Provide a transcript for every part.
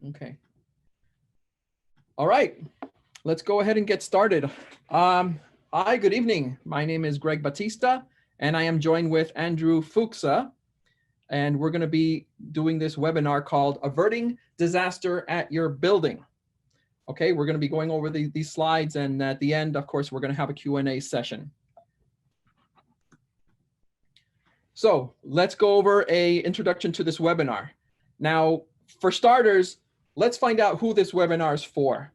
Okay. All right, let's go ahead and get started. Hi, good evening. My name is Greg Batista, and I am joined with Andrew Fuchsa, and we're going to be doing this webinar called Averting Disaster at Your Building. Okay, we're going to be going over these slides, and at the end, of course, we're going to have a Q&A session. So let's go over an introduction to this webinar. Now, for starters, let's find out who this webinar is for.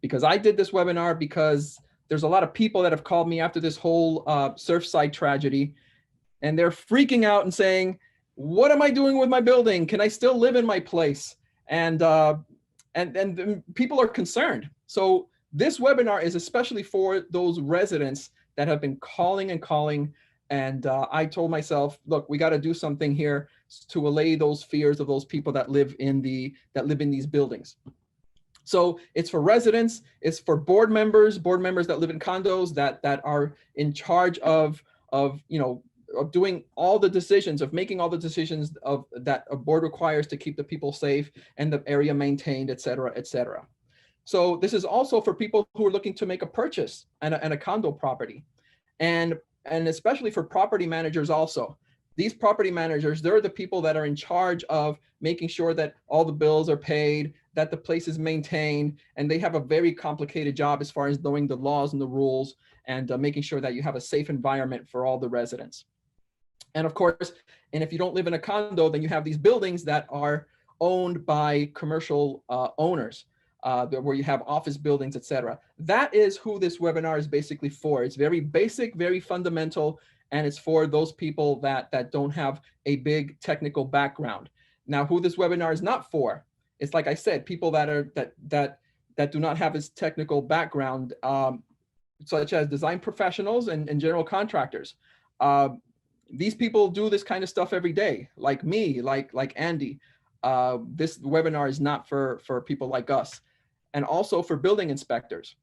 Because I did this webinar because there's a lot of people that have called me after this whole Surfside tragedy, and they're freaking out and saying, what am I doing with my building? Can I still live in my place? And people are concerned. So this webinar is especially for those residents that have been calling and calling. And I told myself, look, we got to do something here to allay those fears of those people that live in these buildings. So it's for residents, it's for board members that live in condos that are in charge of doing all the decisions, of making all the decisions of that a board requires to keep the people safe and the area maintained, et cetera, et cetera. So this is also for people who are looking to make a purchase and a condo property, and especially for property managers also. These property managers, they're the people that are in charge of making sure that all the bills are paid, that the place is maintained, and they have a very complicated job as far as knowing the laws and the rules and making sure that you have a safe environment for all the residents. And of course, and if you don't live in a condo, then you have these buildings that are owned by commercial owners, where you have office buildings, et cetera. That is who this webinar is basically for. It's very basic, very fundamental, and it's for those people that don't have a big technical background. Now, who this webinar is not for, it's like I said, people that do not have this technical background, such as design professionals and general contractors. These people do this kind of stuff every day, like me, like Andy. This webinar is not for people like us, and also for building inspectors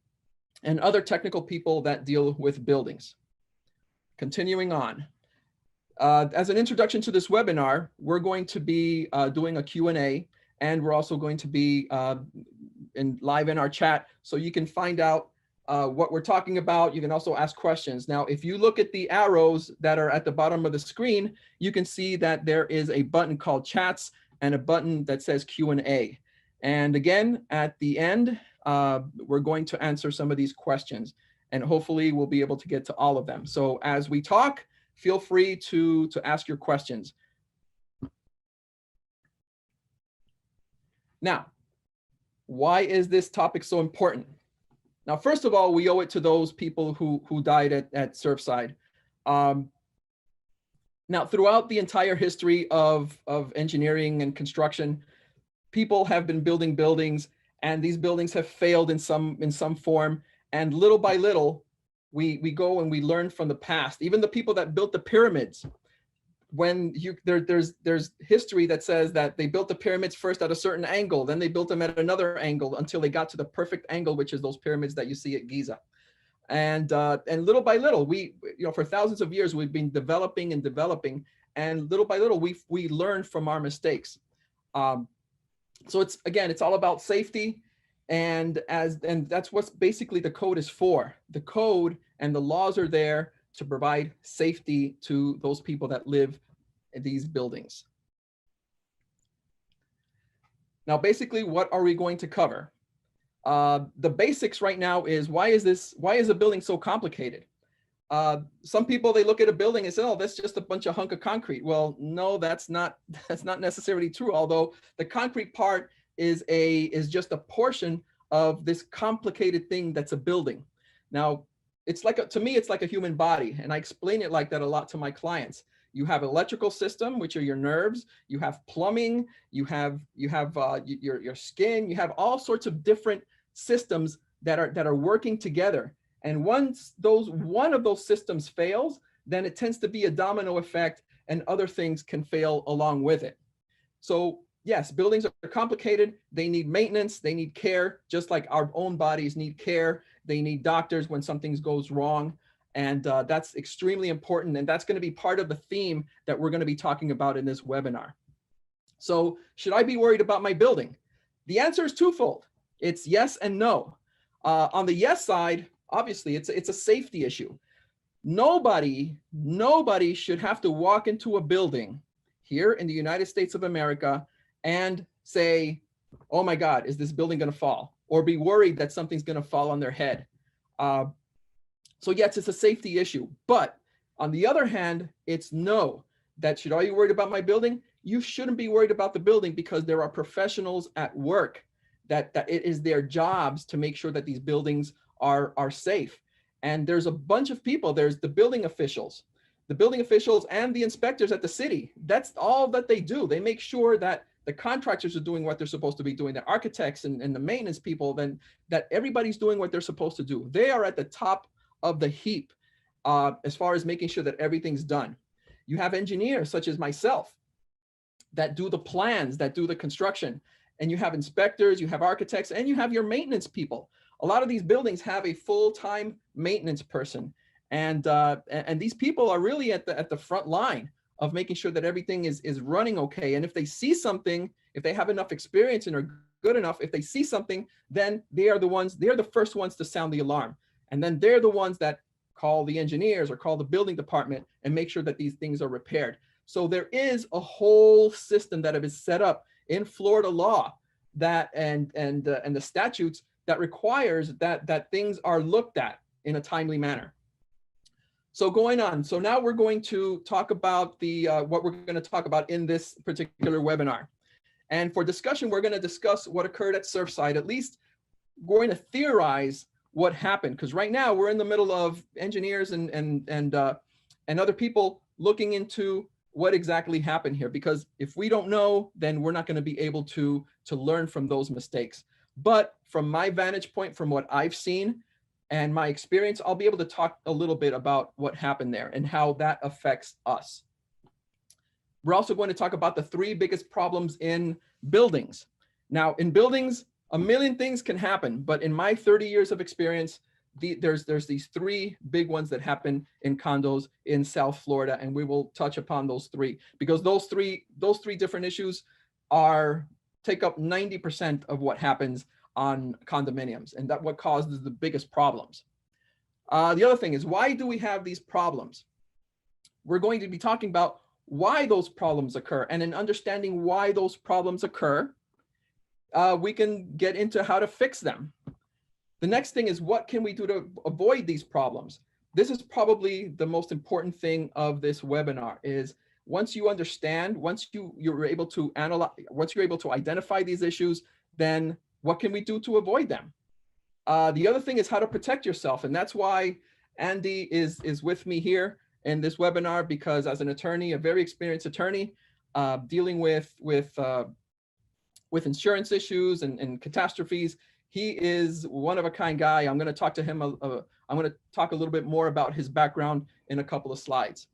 and other technical people that deal with buildings. Continuing on, as an introduction to this webinar, we're going to be doing a Q&A, and we're also going to be live in our chat, so you can find out what we're talking about. You can also ask questions. Now, if you look at the arrows that are at the bottom of the screen, you can see that there is a button called Chats and a button that says Q&A. And again, at the end, we're going to answer some of these questions, and hopefully we'll be able to get to all of them. So as we talk, feel free to ask your questions. Now, why is this topic so important? Now, first of all, we owe it to those people who died at Surfside. Now, throughout the entire history of engineering and construction, people have been building buildings, and these buildings have failed in some form. And little by little, we go and we learn from the past. Even the people that built the pyramids, when there's history that says that they built the pyramids first at a certain angle, then they built them at another angle until they got to the perfect angle, which is those pyramids that you see at Giza. And little by little, for thousands of years, we've been developing, and little by little, we learn from our mistakes. So it's all about safety, and that's what basically the code is for. The code and the laws are there to provide safety to those people that live in these buildings. Now, basically, what are we going to cover? The basics right now is why is a building so complicated? Some people, they look at a building and say, oh, that's just a bunch of hunk of concrete. Well, no, that's not necessarily true. Although the concrete part is just a portion of this complicated thing that's a building. Now, to me, it's like a human body, and I explain it like that a lot to my clients. You have electrical system, which are your nerves. You have plumbing. You have your skin. You have all sorts of different systems that are working together. And once one of those systems fails, then it tends to be a domino effect, and other things can fail along with it. So yes, buildings are complicated. They need maintenance. They need care, just like our own bodies need care. They need doctors when something goes wrong. And that's extremely important. And that's going to be part of the theme that we're going to be talking about in this webinar. So should I be worried about my building? The answer is twofold. It's yes and no. On the yes side, obviously, it's a safety issue. Nobody should have to walk into a building here in the United States of America and say, oh my God, is this building going to fall? Or be worried that something's going to fall on their head. So yes, it's a safety issue. But on the other hand, it's no. That should all you worried about my building? You shouldn't be worried about the building, because there are professionals at work that it is their jobs to make sure that these buildings are safe. And there's a bunch of people. There's the building officials and the inspectors at the city. That's all that they do. They make sure that the contractors are doing what they're supposed to be doing, the architects and the maintenance people, then that everybody's doing what they're supposed to do. They are at the top of the heap as far as making sure that everything's done. You have engineers such as myself that do the plans, that do the construction, and you have inspectors, you have architects, and you have your maintenance people. A lot of these buildings have a full-time maintenance person, and these people are really at the front line of making sure that everything is running okay. And if they see something, if they have enough experience and are good enough, if they see something, then they're the first ones to sound the alarm. And then they're the ones that call the engineers or call the building department and make sure that these things are repaired. So there is a whole system that is set up in Florida law that and the statutes that requires that things are looked at in a timely manner. So going on, so now we're going to talk about what we're going to talk about in this particular webinar. And for discussion, we're going to discuss what occurred at Surfside. At least we're going to theorize what happened, because right now we're in the middle of engineers and other people looking into what exactly happened here. Because if we don't know, then we're not going to be able to learn from those mistakes. But from my vantage point, from what I've seen and my experience, I'll be able to talk a little bit about what happened there and how that affects us. We're also going to talk about the 3 biggest problems in buildings. Now, in buildings, a million things can happen, but in my 30 years of experience, there's these 3 big ones that happen in condos in South Florida, and we will touch upon those 3 because those three different issues take up 90% of what happens on condominiums, and that's what causes the biggest problems. The other thing is, why do we have these problems? We're going to be talking about why those problems occur, and in understanding why those problems occur, we can get into how to fix them. The next thing is, what can we do to avoid these problems? This is probably the most important thing of this webinar is once you understand, once you're able to analyze, once you're able to identify these issues, then what can we do to avoid them? The other thing is how to protect yourself. And that's why Andy is with me here in this webinar, because as an attorney, a very experienced attorney, dealing with insurance issues and catastrophes, he is one of a kind guy. I'm going to talk to him. I'm going to talk a little bit more about his background in a couple of slides.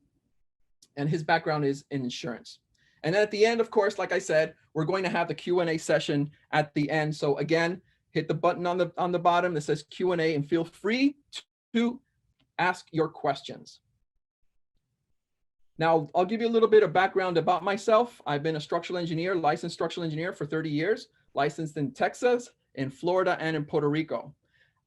And his background is in insurance. And then at the end, of course, like I said, we're going to have the Q&A session at the end. So again, hit the button on the bottom that says Q&A and feel free to ask your questions. Now, I'll give you a little bit of background about myself. I've been a structural engineer, licensed structural engineer for 30 years, licensed in Texas, in Florida, and in Puerto Rico.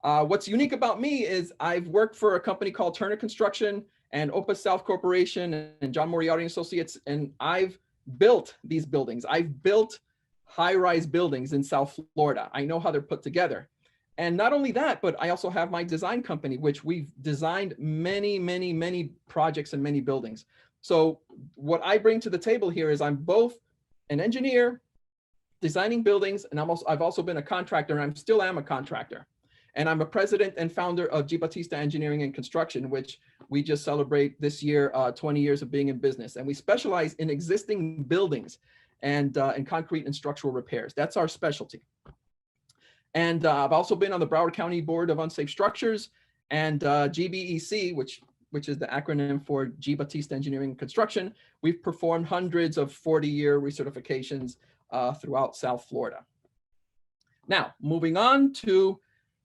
What's unique about me is I've worked for a company called Turner Construction and Opus South Corporation and John Moriarty Associates, and I've built these buildings. I've built high-rise buildings in South Florida. I know how they're put together. And not only that, but I also have my design company, which we've designed many, many, many projects and many buildings. So what I bring to the table here is I'm both an engineer, designing buildings, and I've also been a contractor, and I still am a contractor. And I'm a president and founder of Batista Engineering and Construction, which we just celebrate this year 20 years of being in business. And we specialize in existing buildings and in concrete and structural repairs. That's our specialty. And I've also been on the Broward County Board of Unsafe Structures and GBEC, which is the acronym for Batista Engineering and Construction. We've performed hundreds of 40-year recertifications throughout South Florida. Now, moving on to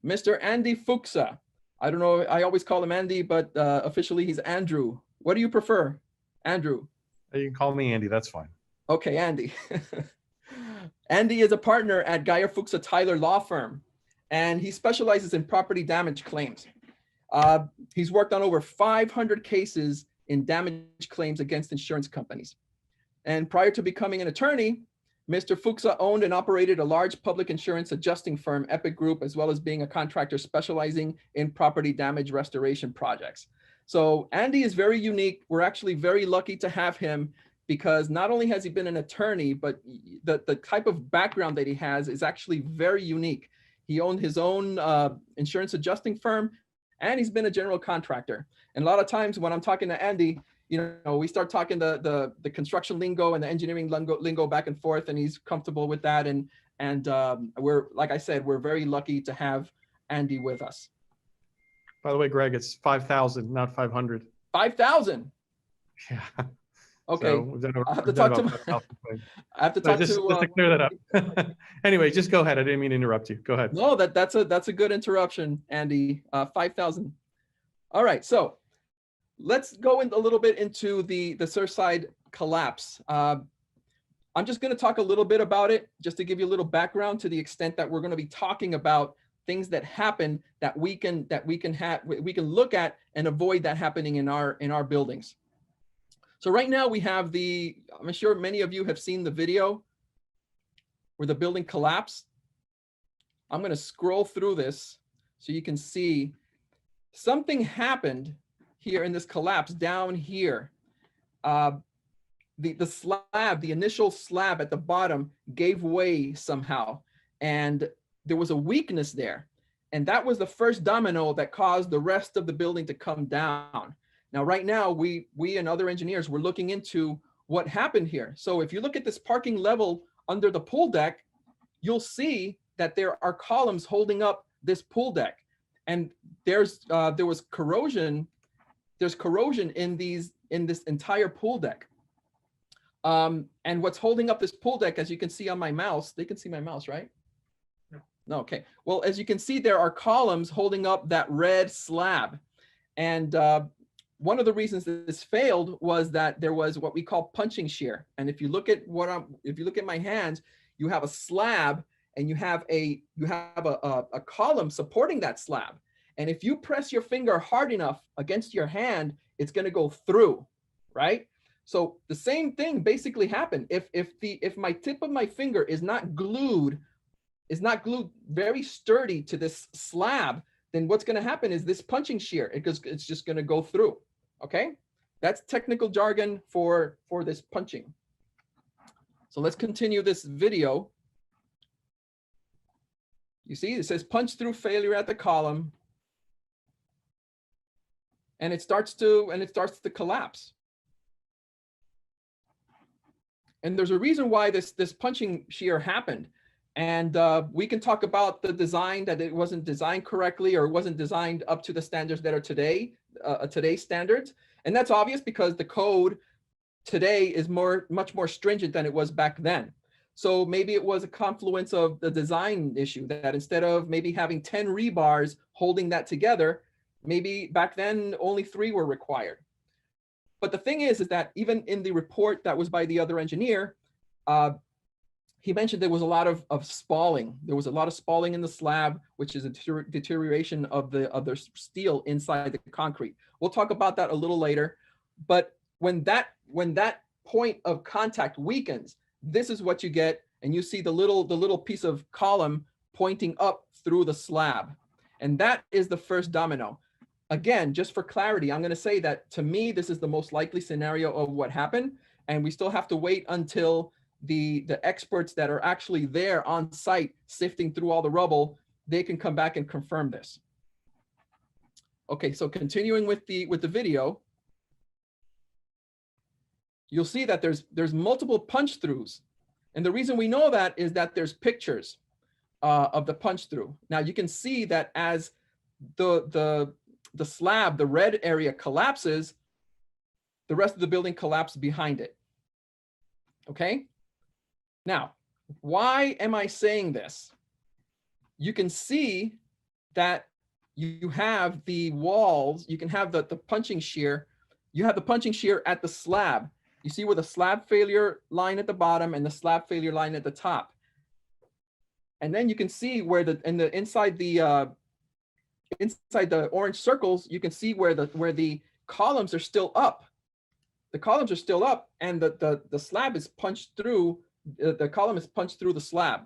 Mr. Andy Fuchsa. I don't know, I always call him Andy, but officially he's Andrew. What do you prefer, Andrew? You can call me Andy, that's fine. Okay, Andy. Andy is a partner at Geyer Fuchsa Tyler Law Firm, and he specializes in property damage claims. He's worked on over 500 cases in damage claims against insurance companies. And prior to becoming an attorney, Mr. Fuchsa owned and operated a large public insurance adjusting firm, Epic Group, as well as being a contractor specializing in property damage restoration projects. So Andy is very unique. We're actually very lucky to have him because not only has he been an attorney, but the type of background that he has is actually very unique. He owned his own insurance adjusting firm, and he's been a general contractor. And a lot of times when I'm talking to Andy, you know, we start talking the construction lingo and the engineering lingo back and forth, and he's comfortable with that. And we're, like I said, we're very lucky to have Andy with us. By the way, Greg, it's 5,000, not 500. 5,000. Yeah. Okay. So I have to talk to. I have to talk just to clear that up. Anyway, just go ahead. I didn't mean to interrupt you. Go ahead. No, that's a good interruption, Andy. 5,000. All right. So let's go in a little bit into the Surfside collapse. I'm just going to talk a little bit about it, just to give you a little background to the extent that we're going to be talking about things that happen that we can look at and avoid that happening in our buildings. So right now we have I'm sure many of you have seen the video where the building collapsed. I'm going to scroll through this so you can see something happened here in this collapse down here. The slab, the initial slab at the bottom gave way somehow, and there was a weakness there. And that was the first domino that caused the rest of the building to come down. Now, right now, we and other engineers were looking into what happened here. So if you look at this parking level under the pool deck, you'll see that there are columns holding up this pool deck. And there was corrosion. There's corrosion in this entire pool deck. And what's holding up this pool deck, as you can see on my mouse, they can see my mouse, right? No, okay. Well, as you can see, there are columns holding up that red slab. And one of the reasons that this failed was that there was what we call punching shear. And if you look at my hands, you have a slab and you have a column supporting that slab. And if you press your finger hard enough against your hand, it's going to go through, right? So the same thing basically happened. If my tip of my finger is not glued very sturdy to this slab, then what's going to happen is this punching shear, it's just going to go through. Okay, that's technical jargon for this punching. So let's continue this video. You see, it says punch through failure at the column, and it starts to collapse. And there's a reason why this punching shear happened. And we can talk about the design, that it wasn't designed correctly or wasn't designed up to the standards that are today's standards. And that's obvious because the code today is much more stringent than it was back then. So maybe it was a confluence of the design issue, that instead of maybe having 10 rebars holding that together, maybe back then only 3 were required. But the thing is that even in the report that was by the other engineer, he mentioned there was a lot of spalling. There was a lot of spalling in the slab, which is a deterioration of the steel inside the concrete. We'll talk about that a little later. But when that point of contact weakens, this is what you get, and you see the little piece of column pointing up through the slab, and that is the first domino. Again, just for clarity, I'm going to say that to me, this is the most likely scenario of what happened, and we still have to wait until the experts that are actually there on site sifting through all the rubble, they can come back and confirm this. Okay, so continuing with the video, you'll see that there's multiple punch throughs, and the reason we know that is that there's pictures of the punch through. Now you can see that as the slab, the red area collapses, the rest of the building collapsed behind it. Okay. Now, why am I saying this? You can see that you have the walls, you can have the punching shear, you have the punching shear at the slab. You see where the slab failure line at the bottom and the slab failure line at the top. And then you can see where inside the orange circles, you can see where the columns are still up. The columns are still up, and the slab is punched through. The column is punched through the slab.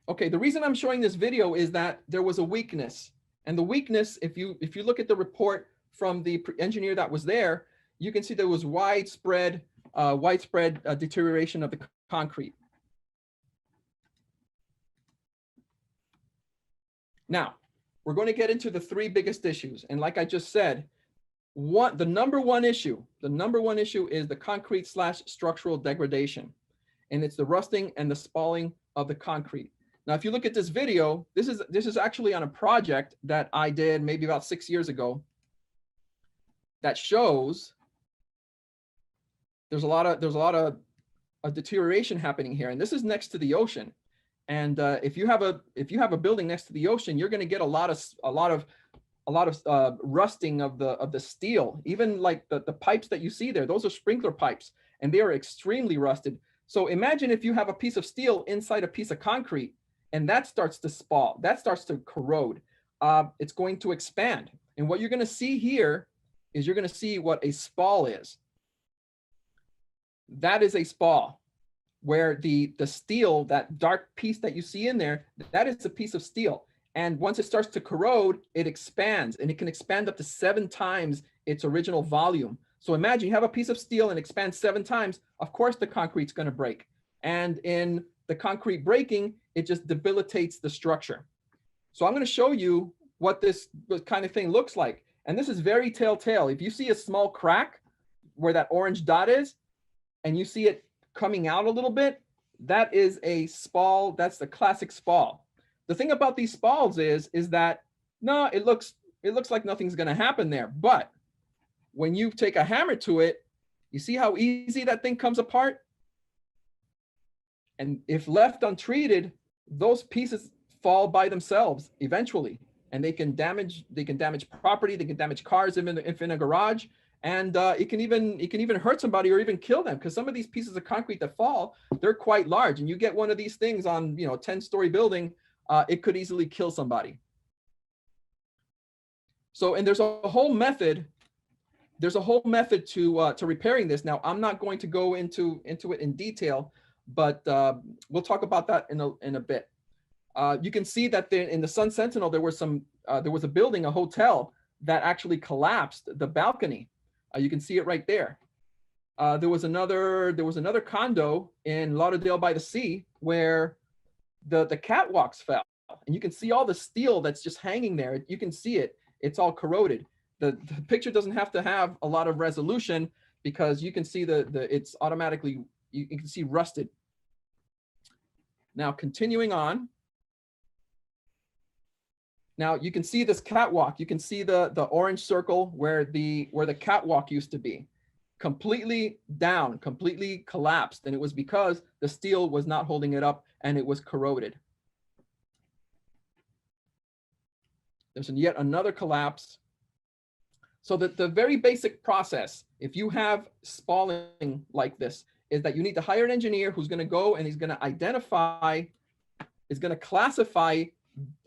Okay, the reason I'm showing this video is that there was a weakness. And the weakness, if you look at the report from the engineer that was there, you can see there was widespread deterioration of the concrete. Now, we're going to get into the three biggest issues. And like I just said, the number one issue is the concrete/structural degradation. And it's the rusting and the spalling of the concrete. Now, if you look at this video, this is actually on a project that I did maybe about 6 years ago that shows there's a lot of deterioration happening here. And this is next to the ocean. And if you have a building next to the ocean, you're going to get a lot of rusting of the steel. Even like the pipes that you see there, those are sprinkler pipes, and they are extremely rusted. So imagine if you have a piece of steel inside a piece of concrete, and that starts to spall, that starts to corrode. It's going to expand. And what you're going to see here is you're going to see what a spall is. That is a spall, where the steel, that dark piece that you see in there, that is a piece of steel. And once it starts to corrode, it expands, and it can expand up to 7 times its original volume. So imagine you have a piece of steel and expands 7 times, of course the concrete's going to break. And in the concrete breaking, it just debilitates the structure. So I'm going to show you what this kind of thing looks like. And this is very telltale. If you see a small crack where that orange dot is, and you see it coming out a little bit, that is a spall. That's the classic spall. The thing about these spalls is that, no, it looks like nothing's going to happen there. But when you take a hammer to it, you see how easy that thing comes apart? And if left untreated, those pieces fall by themselves eventually, and they can damage property, they can damage cars if in a garage, and it can even hurt somebody or even kill them, because some of these pieces of concrete that fall, they're quite large, and you get one of these things on, a 10-story building, it could easily kill somebody. So, and there's a whole method to repairing this. Now, I'm not going to go into it in detail, but we'll talk about that in a bit. You can see that in the Sun Sentinel, there was a building, a hotel, that actually collapsed the balcony. You can see it right there. There was another condo in Lauderdale by the Sea where the catwalks fell, and you can see all the steel that's just hanging there. You can see it. It's all corroded. The picture doesn't have to have a lot of resolution, because you can see it's automatically, you can see rusted. Now, continuing on. Now you can see this catwalk. You can see the orange circle where the catwalk used to be. Completely down, completely collapsed. And it was because the steel was not holding it up and it was corroded. There's yet another collapse. So the very basic process, if you have spalling like this, is that you need to hire an engineer who's going to go and he's going to identify, is going to classify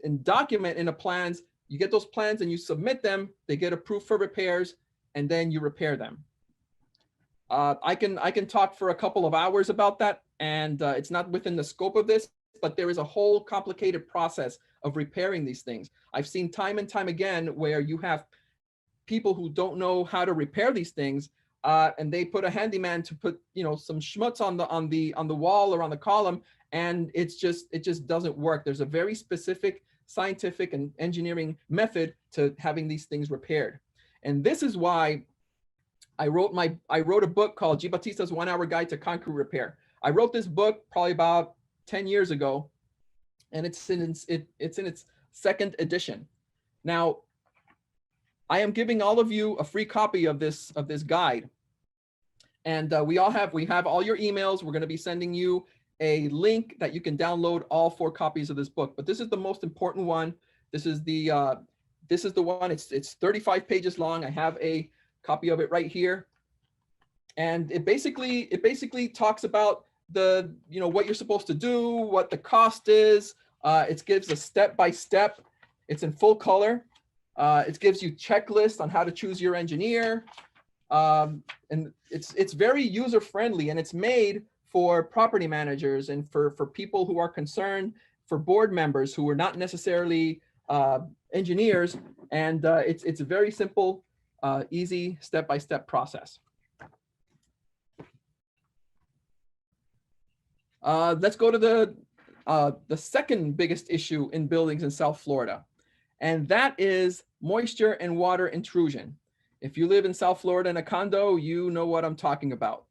and document in the plans. You get those plans and you submit them, they get approved for repairs, and then you repair them. I can talk for a couple of hours about that, and it's not within the scope of this, but there is a whole complicated process of repairing these things. I've seen time and time again where you have people who don't know how to repair these things, and they put a handyman to put some schmutz on the wall or on the column, and it just doesn't work. There's a very specific scientific and engineering method to having these things repaired, and this is why I wrote a book called G. Batista's 1 Hour Guide to Concrete Repair. I wrote this book probably about 10 years ago, and it's in its second edition. Now, I am giving all of you a free copy of this guide, and we have all your emails. We're going to be sending you a link that you can download all 4 copies of this book. But this is the most important one. This is the This is the one. It's 35 pages long. I have a copy of it right here, and it basically talks about the what you're supposed to do, what the cost is. It gives a step by step. It's in full color. It gives you checklists on how to choose your engineer, and it's very user friendly, and it's made for property managers and for people who are concerned, for board members who are not necessarily engineers, and it's a very simple, easy step-by-step process. Let's go to the second biggest issue in buildings in South Florida, and that is moisture and water intrusion. If you live in South Florida in a condo, you know what I'm talking about.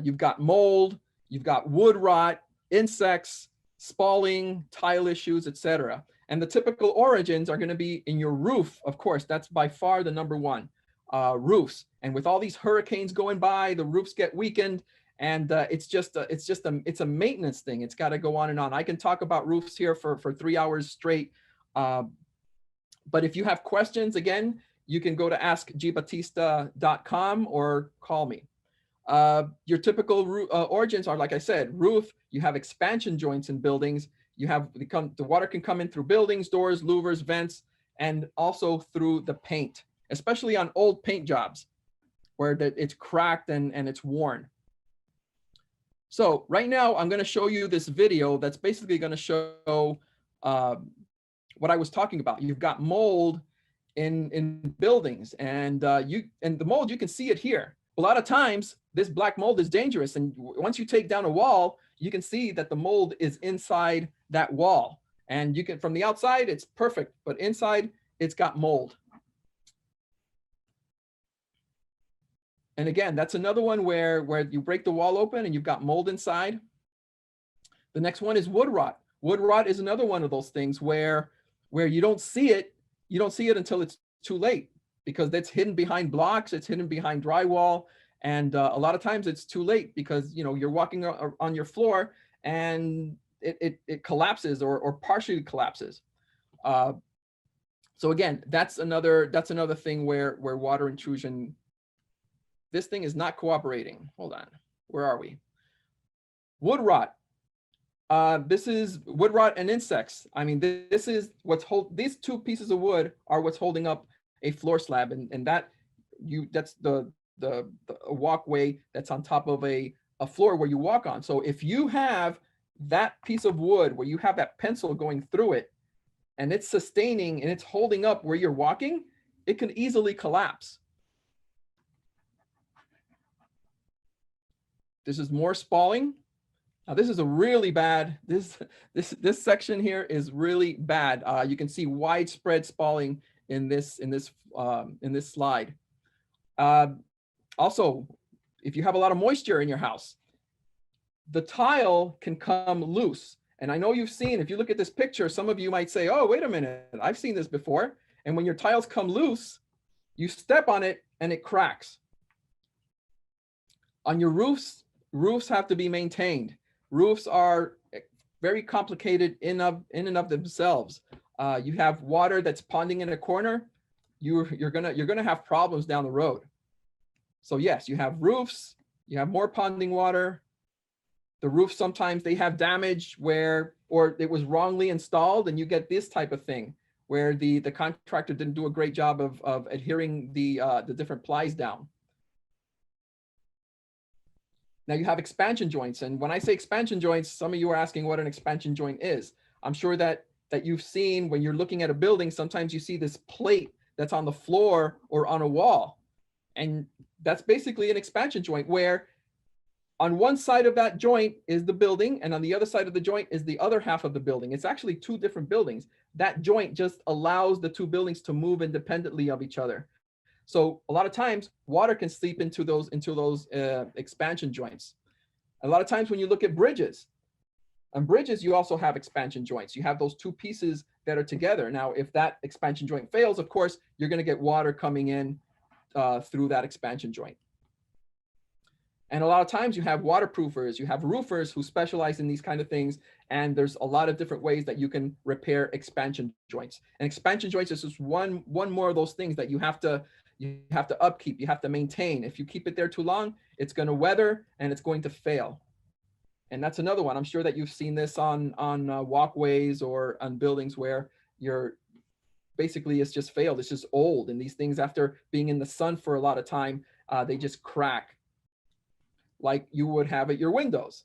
You've got mold, you've got wood rot, insects, spalling, tile issues, etc. And the typical origins are going to be in your roof. Of course, that's by far the number one. Roofs. And with all these hurricanes going by, the roofs get weakened, and it's a maintenance thing. It's got to go on and on. I can talk about roofs here for 3 hours straight. But if you have questions, again, you can go to askgbatista.com or call me. Your typical origins are, like I said, roof. You have expansion joints in buildings. You have the water can come in through buildings, doors, louvers, vents, and also through the paint, especially on old paint jobs where it's cracked and it's worn. So right now I'm going to show you this video that's basically going to show what I was talking about. You've got mold in buildings, and the mold, you can see it here. A lot of times this black mold is dangerous, and once you take down a wall, you can see that the mold is inside that wall, and you can, from the outside it's perfect, but inside it's got mold. And again, that's another one where you break the wall open and you've got mold inside. The next one is wood rot. Wood rot is another one of those things where you don't see it. You don't see it until it's too late, because that's hidden behind blocks, it's hidden behind drywall, and a lot of times it's too late because you're walking on your floor and it collapses or partially collapses. So again, that's another thing where water intrusion. This thing is not cooperating. Hold on, where are we? Wood rot. This is wood rot and insects. I mean, this is these two pieces of wood are what's holding up a floor slab, and that's the walkway that's on top of a floor where you walk on. So if you have that piece of wood where you have that pencil going through it, and it's sustaining and it's holding up where you're walking, it can easily collapse. This is more spalling. Now this is a really bad, this section here is really bad. You can see widespread spalling in this slide. Also, if you have a lot of moisture in your house, the tile can come loose. And I know you've seen, if you look at this picture, some of you might say, oh, wait a minute, I've seen this before. And when your tiles come loose, you step on it and it cracks. On your roofs have to be maintained. Roofs are very complicated in and of themselves. You have water that's ponding in a corner, you're gonna have problems down the road. So yes, you have roofs, you have more ponding water. The roofs, sometimes they have damage or it was wrongly installed, and you get this type of thing where the contractor didn't do a great job of adhering the different plies down. Now you have expansion joints, and when I say expansion joints, some of you are asking what an expansion joint is. I'm sure that you've seen, when you're looking at a building, sometimes you see this plate that's on the floor or on a wall, and that's basically an expansion joint, where on one side of that joint is the building, and on the other side of the joint is the other half of the building. It's actually two different buildings. That joint just allows the two buildings to move independently of each other. So a lot of times water can seep into those expansion joints. A lot of times when you look at bridges, on bridges, you also have expansion joints. You have those two pieces that are together. Now, if that expansion joint fails, of course, you're going to get water coming in through that expansion joint. And a lot of times you have waterproofers, you have roofers who specialize in these kind of things. And there's a lot of different ways that you can repair expansion joints. And expansion joints is just one more of those things that you have to upkeep, you have to maintain. If you keep it there too long, it's going to weather and it's going to fail. And that's another one. I'm sure that you've seen this on walkways or on buildings where you're basically it's just failed. It's just old. And these things, after being in the sun for a lot of time, they just crack like you would have at your windows.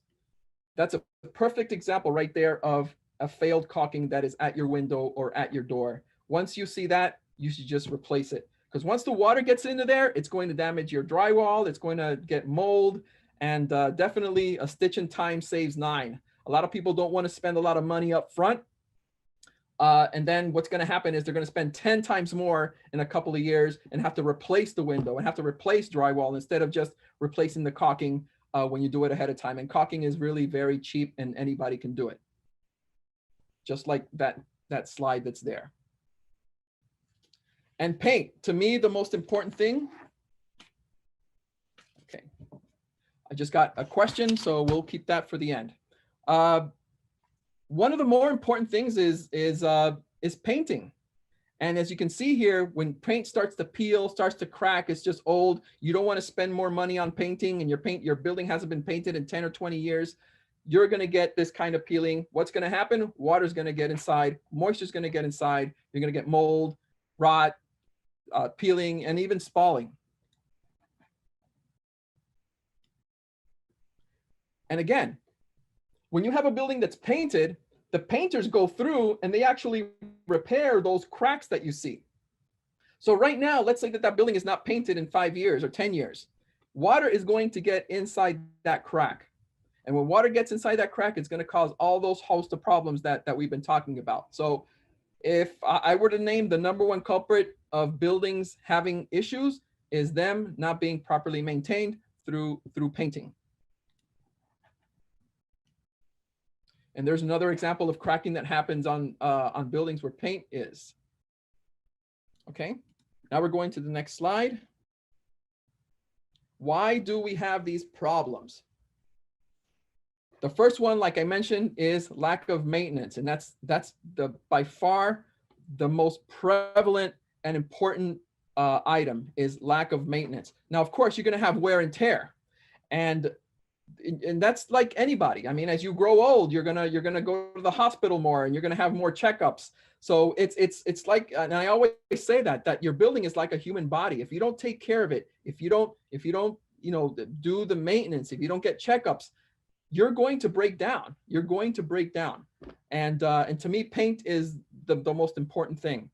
That's a perfect example right there of a failed caulking that is at your window or at your door. Once you see that, you should just replace it. Because once the water gets into there, it's going to damage your drywall. It's going to get mold. And definitely a stitch in time saves 9. A lot of people don't want to spend a lot of money up front. And then what's going to happen is they're going to spend 10 times more in a couple of years and have to replace the window and have to replace drywall instead of just replacing the caulking when you do it ahead of time. And caulking is really very cheap and anybody can do it. Just like that slide that's there. And paint, to me, the most important thing. Okay, I just got a question, so we'll keep that for the end. One of the more important things is painting. And as you can see here, when paint starts to peel, starts to crack, it's just old. You don't want to spend more money on painting and your building hasn't been painted in 10 or 20 years. You're going to get this kind of peeling. What's going to happen? Water's going to get inside. Moisture's going to get inside. You're going to get mold, rot, peeling, and even spalling. And again, when you have a building that's painted, the painters go through and they actually repair those cracks that you see. So right now, let's say that building is not painted in 5 years or 10 years. Water is going to get inside that crack. And when water gets inside that crack, it's going to cause all those host of problems that we've been talking about. So if I were to name the #1 culprit of buildings having issues, is them not being properly maintained through painting. And there's another example of cracking that happens on buildings where paint is. Okay, now we're going to the next slide. Why do we have these problems? The first one, like I mentioned, is lack of maintenance. And that's by far the most prevalent and important item is lack of maintenance. Now, of course, you're going to have wear and tear. And that's like anybody. I mean, as you grow old, you're gonna go to the hospital more, and you're gonna have more checkups. So it's like, and I always say that your building is like a human body. If you don't take care of it, if you don't do the maintenance, if you don't get checkups, you're going to break down. You're going to break down. And to me, paint is the most important thing.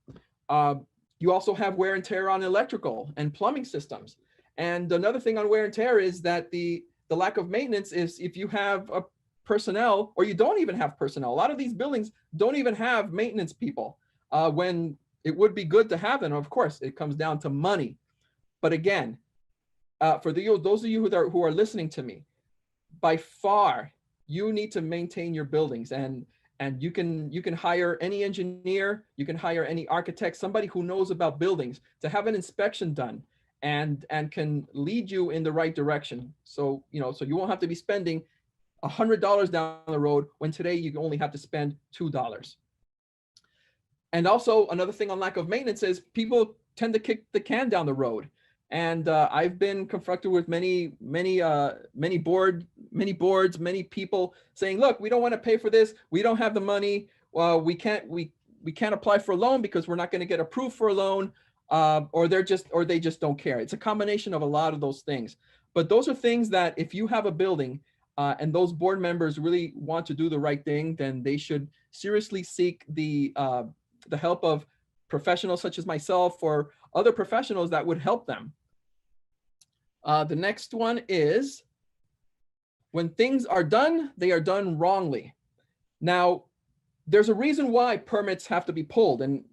You also have wear and tear on electrical and plumbing systems. And another thing on wear and tear is that the lack of maintenance is if you have a personnel or you don't even have personnel. A lot of these buildings don't even have maintenance people when it would be good to have them. Of course, it comes down to money. But again, for those of you who are listening to me, by far, you need to maintain your buildings, and you can hire any engineer, you can hire any architect, somebody who knows about buildings to have an inspection done and can lead you in the right direction. So you won't have to be spending $100 down the road when today you only have to spend $2. And also another thing on lack of maintenance is people tend to kick the can down the road. And I've been confronted with many boards, many people saying, look, we don't want to pay for this. We don't have the money. Well, we can't apply for a loan because we're not going to get approved for a loan. Or they just don't care. It's a combination of a lot of those things. But those are things that if you have a building and those board members really want to do the right thing, then they should seriously seek the help of professionals such as myself or other professionals that would help them. The next one is when things are done, they are done wrongly. Now, there's a reason why permits have to be pulled. And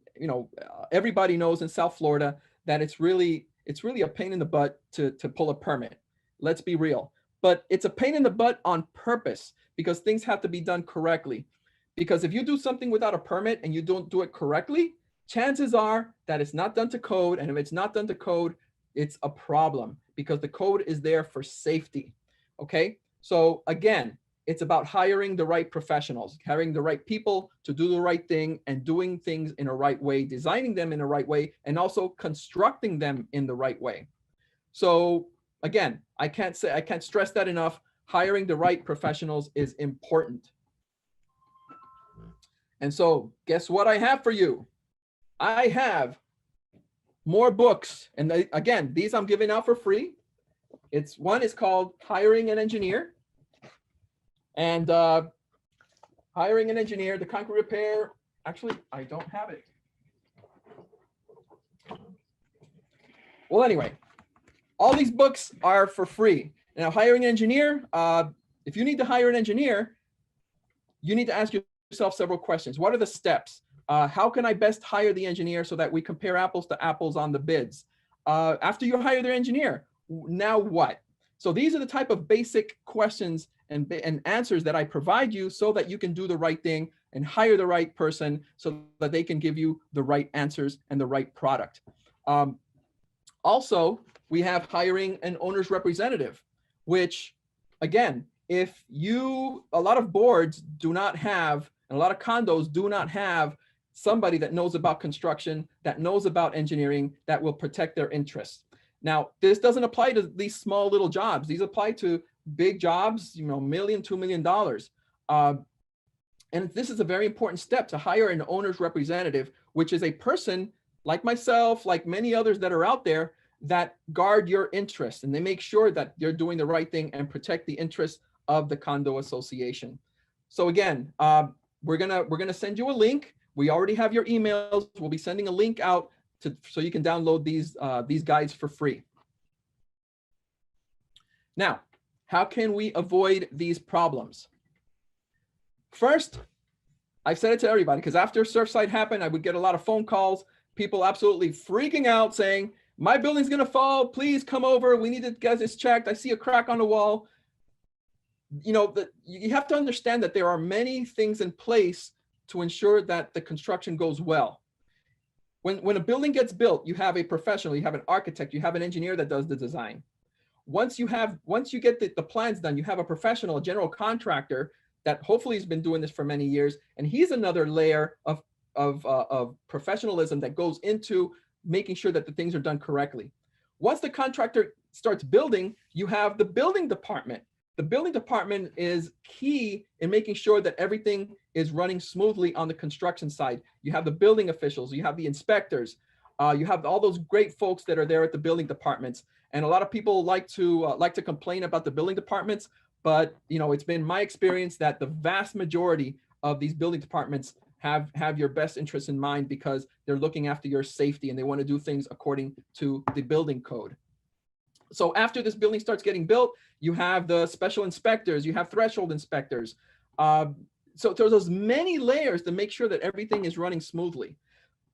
everybody knows in South Florida that it's really a pain in the butt to pull a permit. Let's be real. But it's a pain in the butt on purpose because things have to be done correctly. Because if you do something without a permit and you don't do it correctly, chances are that it's not done to code. And if it's not done to code, it's a problem because the code is there for safety. Okay, so again, it's about hiring the right professionals, hiring the right people to do the right thing and doing things in a right way, designing them in a right way, and also constructing them in the right way. So again, I can't stress that enough. Hiring the right professionals is important. And so guess what I have for you? I have more books. And again, these I'm giving out for free. One is called Hiring an Engineer. And Hiring an Engineer, the concrete repair. Actually, I don't have it. Well, anyway, all these books are for free. Now, Hiring an Engineer, if you need to hire an engineer, you need to ask yourself several questions. What are the steps? How can I best hire the engineer so that we compare apples to apples on the bids? After you hire their engineer, now what? So these are the type of basic questions and answers that I provide you so that you can do the right thing and hire the right person so that they can give you the right answers and the right product. Also, we have hiring an owner's representative, which again, a lot of boards do not have, and a lot of condos do not have somebody that knows about construction, that knows about engineering, that will protect their interests. Now, this doesn't apply to these small little jobs. These apply to big jobs, $1 million, $2 million. And this is a very important step, to hire an owner's representative, which is a person like myself, like many others that are out there, that guard your interests, and they make sure that they're doing the right thing and protect the interests of the condo association. So again, we're gonna send you a link. We already have your emails. We'll be sending a link out so you can download these guides for free. Now, how can we avoid these problems? First, I've said it to everybody, because after Surfside happened, I would get a lot of phone calls, people absolutely freaking out saying, my building's gonna fall, please come over, we need to get this checked, I see a crack on the wall. You have to understand that there are many things in place to ensure that the construction goes well. When a building gets built, you have a professional, you have an architect, you have an engineer that does the design. Once you get the plans done, you have a professional, a general contractor that hopefully has been doing this for many years, and he's another layer of professionalism that goes into making sure that the things are done correctly. Once the contractor starts building, you have the building department. The building department is key in making sure that everything is running smoothly on the construction side. You have the building officials, you have the inspectors, you have all those great folks that are there at the building departments. And a lot of people like to complain about the building departments, but it's been my experience that the vast majority of these building departments have your best interests in mind, because they're looking after your safety and they want to do things according to the building code. So after this building starts getting built, you have the special inspectors, you have threshold inspectors. So there's those many layers to make sure that everything is running smoothly.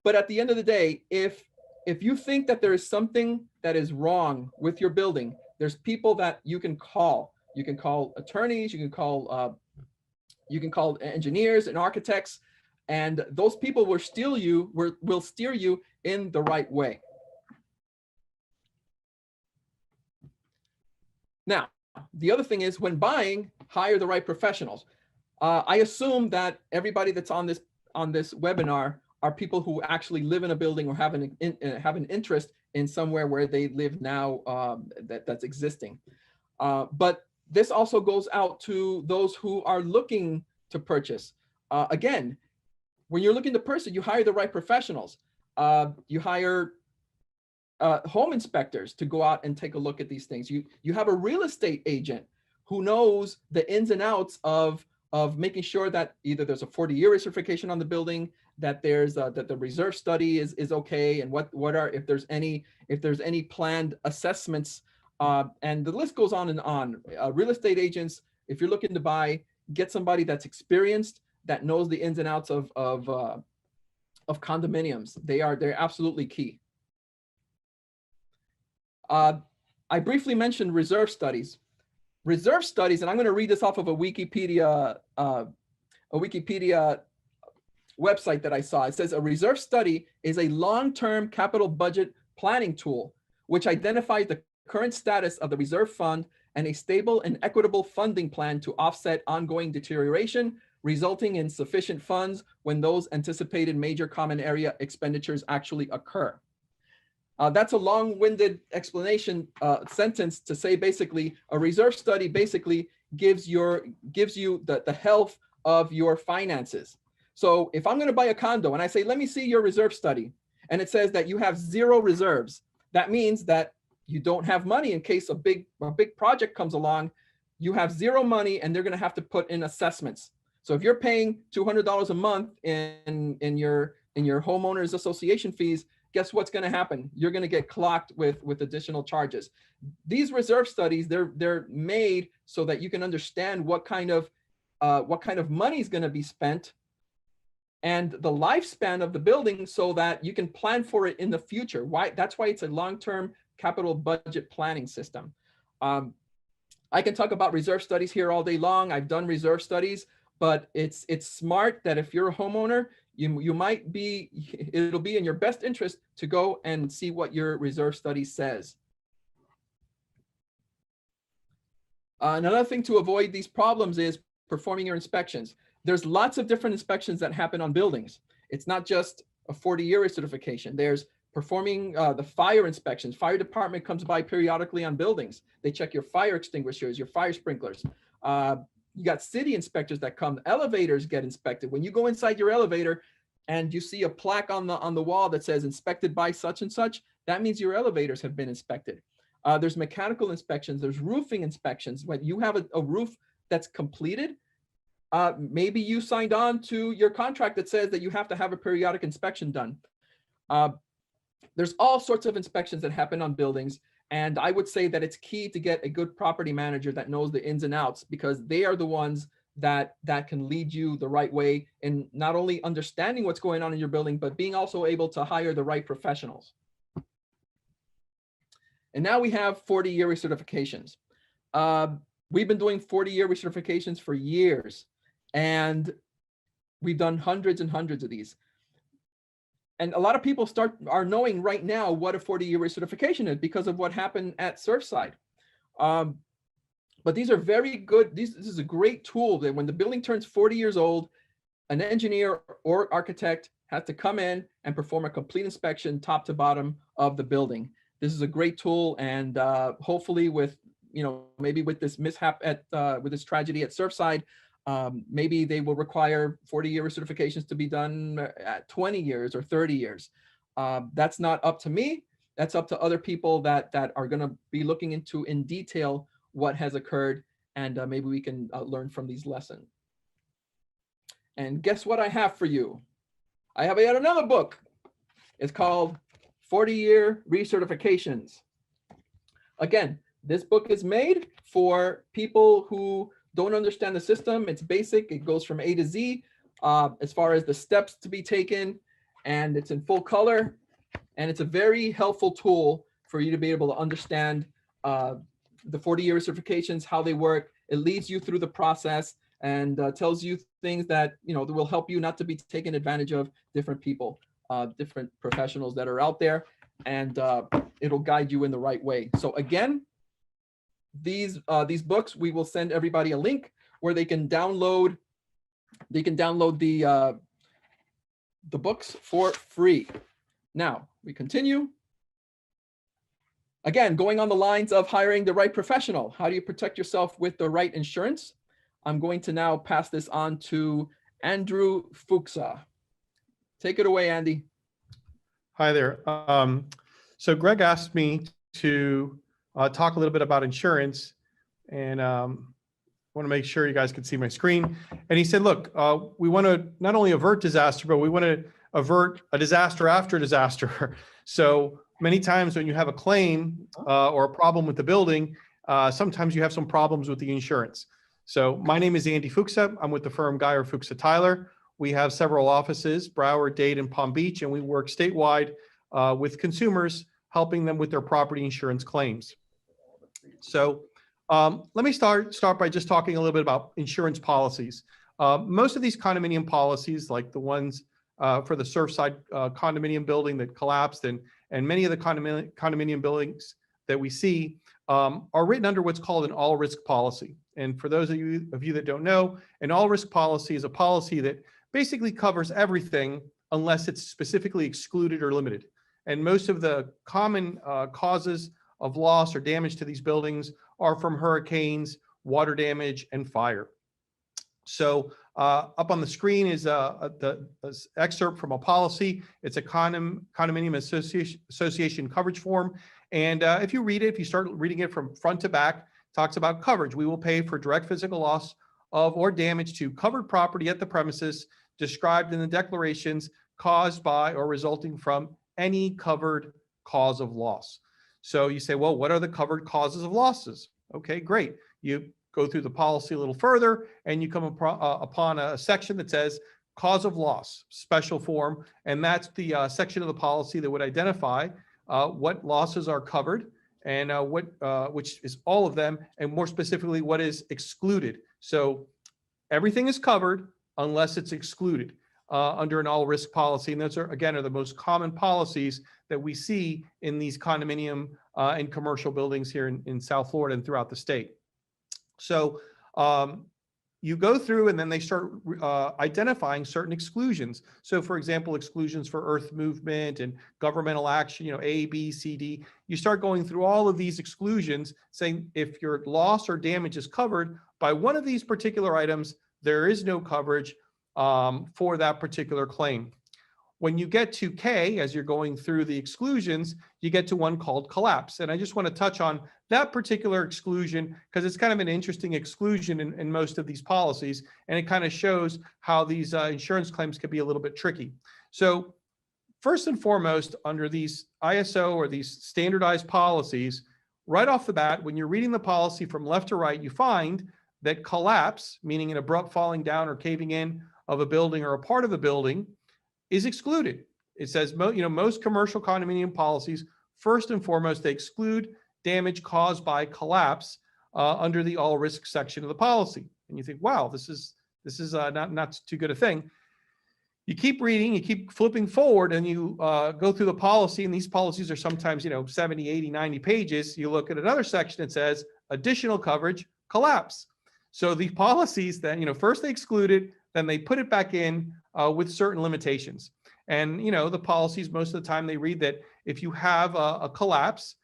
But at the end of the day, if you think that there is something that is wrong with your building, there's people that you can call. You can call attorneys, you can call engineers and architects, and those people will steer you in the right way. Now, the other thing is, when buying, hire the right professionals. I assume that everybody that's on this webinar are people who actually live in a building or have an interest in somewhere where they live now, that's existing. But this also goes out to those who are looking to purchase. Again, when you're looking to purchase, you hire the right professionals. You hire home inspectors to go out and take a look at these things. You have a real estate agent who knows the ins and outs of making sure that either there's a 40-year recertification on the building, that there's that the reserve study is okay, and if there's any planned assessments, and the list goes on and on. Real estate agents, if you're looking to buy, get somebody that's experienced, that knows the ins and outs of condominiums. They're absolutely key. I briefly mentioned reserve studies. Reserve studies, and I'm going to read this off of a Wikipedia website that I saw. It says, a reserve study is a long-term capital budget planning tool which identifies the current status of the reserve fund and a stable and equitable funding plan to offset ongoing deterioration, resulting in sufficient funds when those anticipated major common area expenditures actually occur. That's a long-winded explanation sentence to say basically a reserve study basically gives you the health of your finances. So if I'm going to buy a condo and I say, let me see your reserve study, and it says that you have 0 reserves, that means that you don't have money in case a big project comes along. You have 0 money, and they're going to have to put in assessments. So if you're paying $200 a month in your homeowners association fees, guess what's going to happen? You're going to get clocked with additional charges. These reserve studies, they're made so that you can understand what kind of money is going to be spent and the lifespan of the building, so that you can plan for it in the future. That's why it's a long-term capital budget planning system. I can talk about reserve studies here all day long. I've done reserve studies, but it's smart that if you're a homeowner, it'll be in your best interest to go and see what your reserve study says. Another thing to avoid these problems is performing your inspections. There's lots of different inspections that happen on buildings. It's not just a 40-year certification. There's performing the fire inspections. Fire department comes by periodically on buildings. They check your fire extinguishers, your fire sprinklers. You got city inspectors that come. Elevators get inspected. When you go inside your elevator and you see a plaque on the wall that says inspected by such and such, that means your elevators have been inspected. There's mechanical inspections. There's roofing inspections. When you have a roof that's completed, maybe you signed on to your contract that says that you have to have a periodic inspection done. There's all sorts of inspections that happen on buildings. And I would say that it's key to get a good property manager that knows the ins and outs, because they are the ones that can lead you the right way in not only understanding what's going on in your building, but being also able to hire the right professionals. And now we have 40-year recertifications. We've been doing 40-year recertifications for years, and we've done hundreds and hundreds of these. And a lot of people are knowing right now what a 40-year recertification is because of what happened at Surfside. But these are very good. This is a great tool that when the building turns 40 years old, an engineer or architect has to come in and perform a complete inspection top to bottom of the building. This is a great tool, and hopefully maybe with this mishap with this tragedy at Surfside, maybe they will require 40-year certifications to be done at 20 years or 30 years. That's not up to me. That's up to other people that are going to be looking into in detail what has occurred, and maybe we can learn from these lessons. And guess what I have for you? I have yet another book. It's called 40-Year Recertifications. Again, this book is made for people who don't understand the system. It's basic. It goes from A to Z as far as the steps to be taken, and it's in full color. And it's a very helpful tool for you to be able to understand the 40-year certifications, how they work. It leads you through the process and tells you things that that will help you not to be taken advantage of different people, different professionals that are out there, and it'll guide you in the right way. So again, these books, we will send everybody a link where they can download the books for free. Now we continue. Again, going on the lines of hiring the right professional. How do you protect yourself with the right insurance? I'm going to now pass this on to Andrew Fuchsa. Take it away, Andy. Hi there. So Greg asked me to talk a little bit about insurance, and I want to make sure you guys can see my screen. And he said, look, we want to not only avert disaster, but we want to avert a disaster after disaster. So many times when you have a claim or a problem with the building, sometimes you have some problems with the insurance. So my name is Andy Fuchsa. I'm with the firm Geyer Fuchsa Tyler. We have several offices, Broward, Dade, and Palm Beach, and we work statewide with consumers, helping them with their property insurance claims. So let me start by just talking a little bit about insurance policies. Most of these condominium policies, like the ones for the Surfside condominium building that collapsed, and many of the condominium buildings that we see are written under what's called an all-risk policy. And for those of you that don't know, an all-risk policy is a policy that basically covers everything unless it's specifically excluded or limited. And most of the common causes of loss or damage to these buildings are from hurricanes, water damage, and fire. So up on the screen is the excerpt from a policy. It's a condominium association coverage form. And if you read it, if you start reading it from front to back, it talks about coverage. We will pay for direct physical loss of or damage to covered property at the premises described in the declarations caused by or resulting from any covered cause of loss. So you say, well, what are the covered causes of losses? Okay, great. You go through the policy a little further and you come upon a section that says cause of loss, special form. And that's the section of the policy that would identify what losses are covered and which is all of them, and more specifically, what is excluded. So everything is covered unless it's excluded under an all-risk policy. And those are, again, are the most common policies that we see in these condominium and commercial buildings here in South Florida and throughout the state. So you go through and then they start identifying certain exclusions. So for example, exclusions for earth movement and governmental action, A, B, C, D. You start going through all of these exclusions saying if your loss or damage is covered by one of these particular items, there is no coverage for that particular claim. When you get to K, as you're going through the exclusions, you get to one called collapse. And I just want to touch on that particular exclusion because it's kind of an interesting exclusion in most of these policies. And it kind of shows how these insurance claims can be a little bit tricky. So first and foremost, under these ISO or these standardized policies, right off the bat, when you're reading the policy from left to right, you find that collapse, meaning an abrupt falling down or caving in of a building or a part of the building, is excluded. It says, most commercial condominium policies, first and foremost, they exclude damage caused by collapse under the all risk section of the policy. And you think, wow, this is not too good a thing. You keep reading, you keep flipping forward, and you go through the policy, and these policies are sometimes 70, 80, 90 pages. You look at another section that says additional coverage, collapse. So the policies then, first they exclude it, then they put it back in with certain limitations. And, the policies, most of the time they read that if you have a collapse,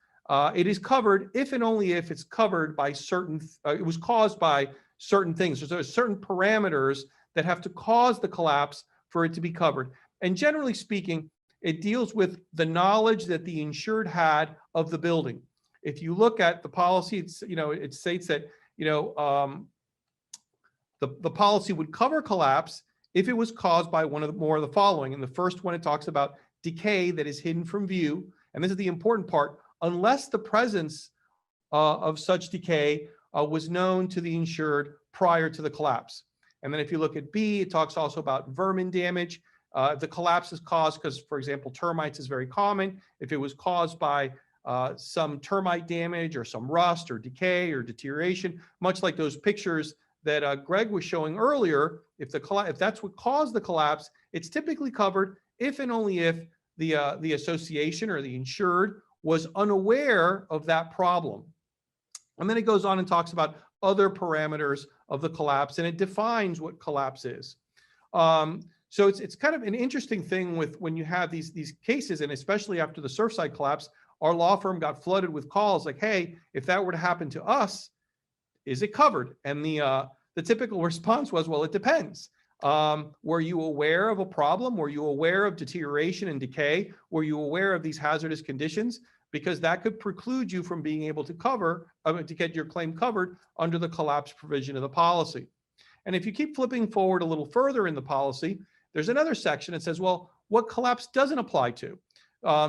it is covered if and only if it's covered by certain, it was caused by certain things. So there's certain parameters that have to cause the collapse for it to be covered. And generally speaking, it deals with the knowledge that the insured had of the building. If you look at the policy, it states that, the policy would cover collapse if it was caused by one of the more of the following. And the first one, it talks about decay that is hidden from view. And this is the important part, unless the presence of such decay was known to the insured prior to the collapse. And then if you look at B, it talks also about vermin damage. The collapse is caused because, for example, termites is very common. If it was caused by some termite damage or some rust or decay or deterioration, much like those pictures that Greg was showing earlier, if that's what caused the collapse, it's typically covered if and only if the association or the insured was unaware of that problem. And then it goes on and talks about other parameters of the collapse, and it defines what collapse is. So it's kind of an interesting thing with when you have these cases, and especially after the Surfside collapse, our law firm got flooded with calls like, hey, if that were to happen to us, is it covered? And the typical response was, well, it depends. Were you aware of a problem? Were you aware of deterioration and decay? Were you aware of these hazardous conditions? Because that could preclude you from being able to to get your claim covered under the collapse provision of the policy. And if you keep flipping forward a little further in the policy, there's another section that says, well, what collapse doesn't apply to?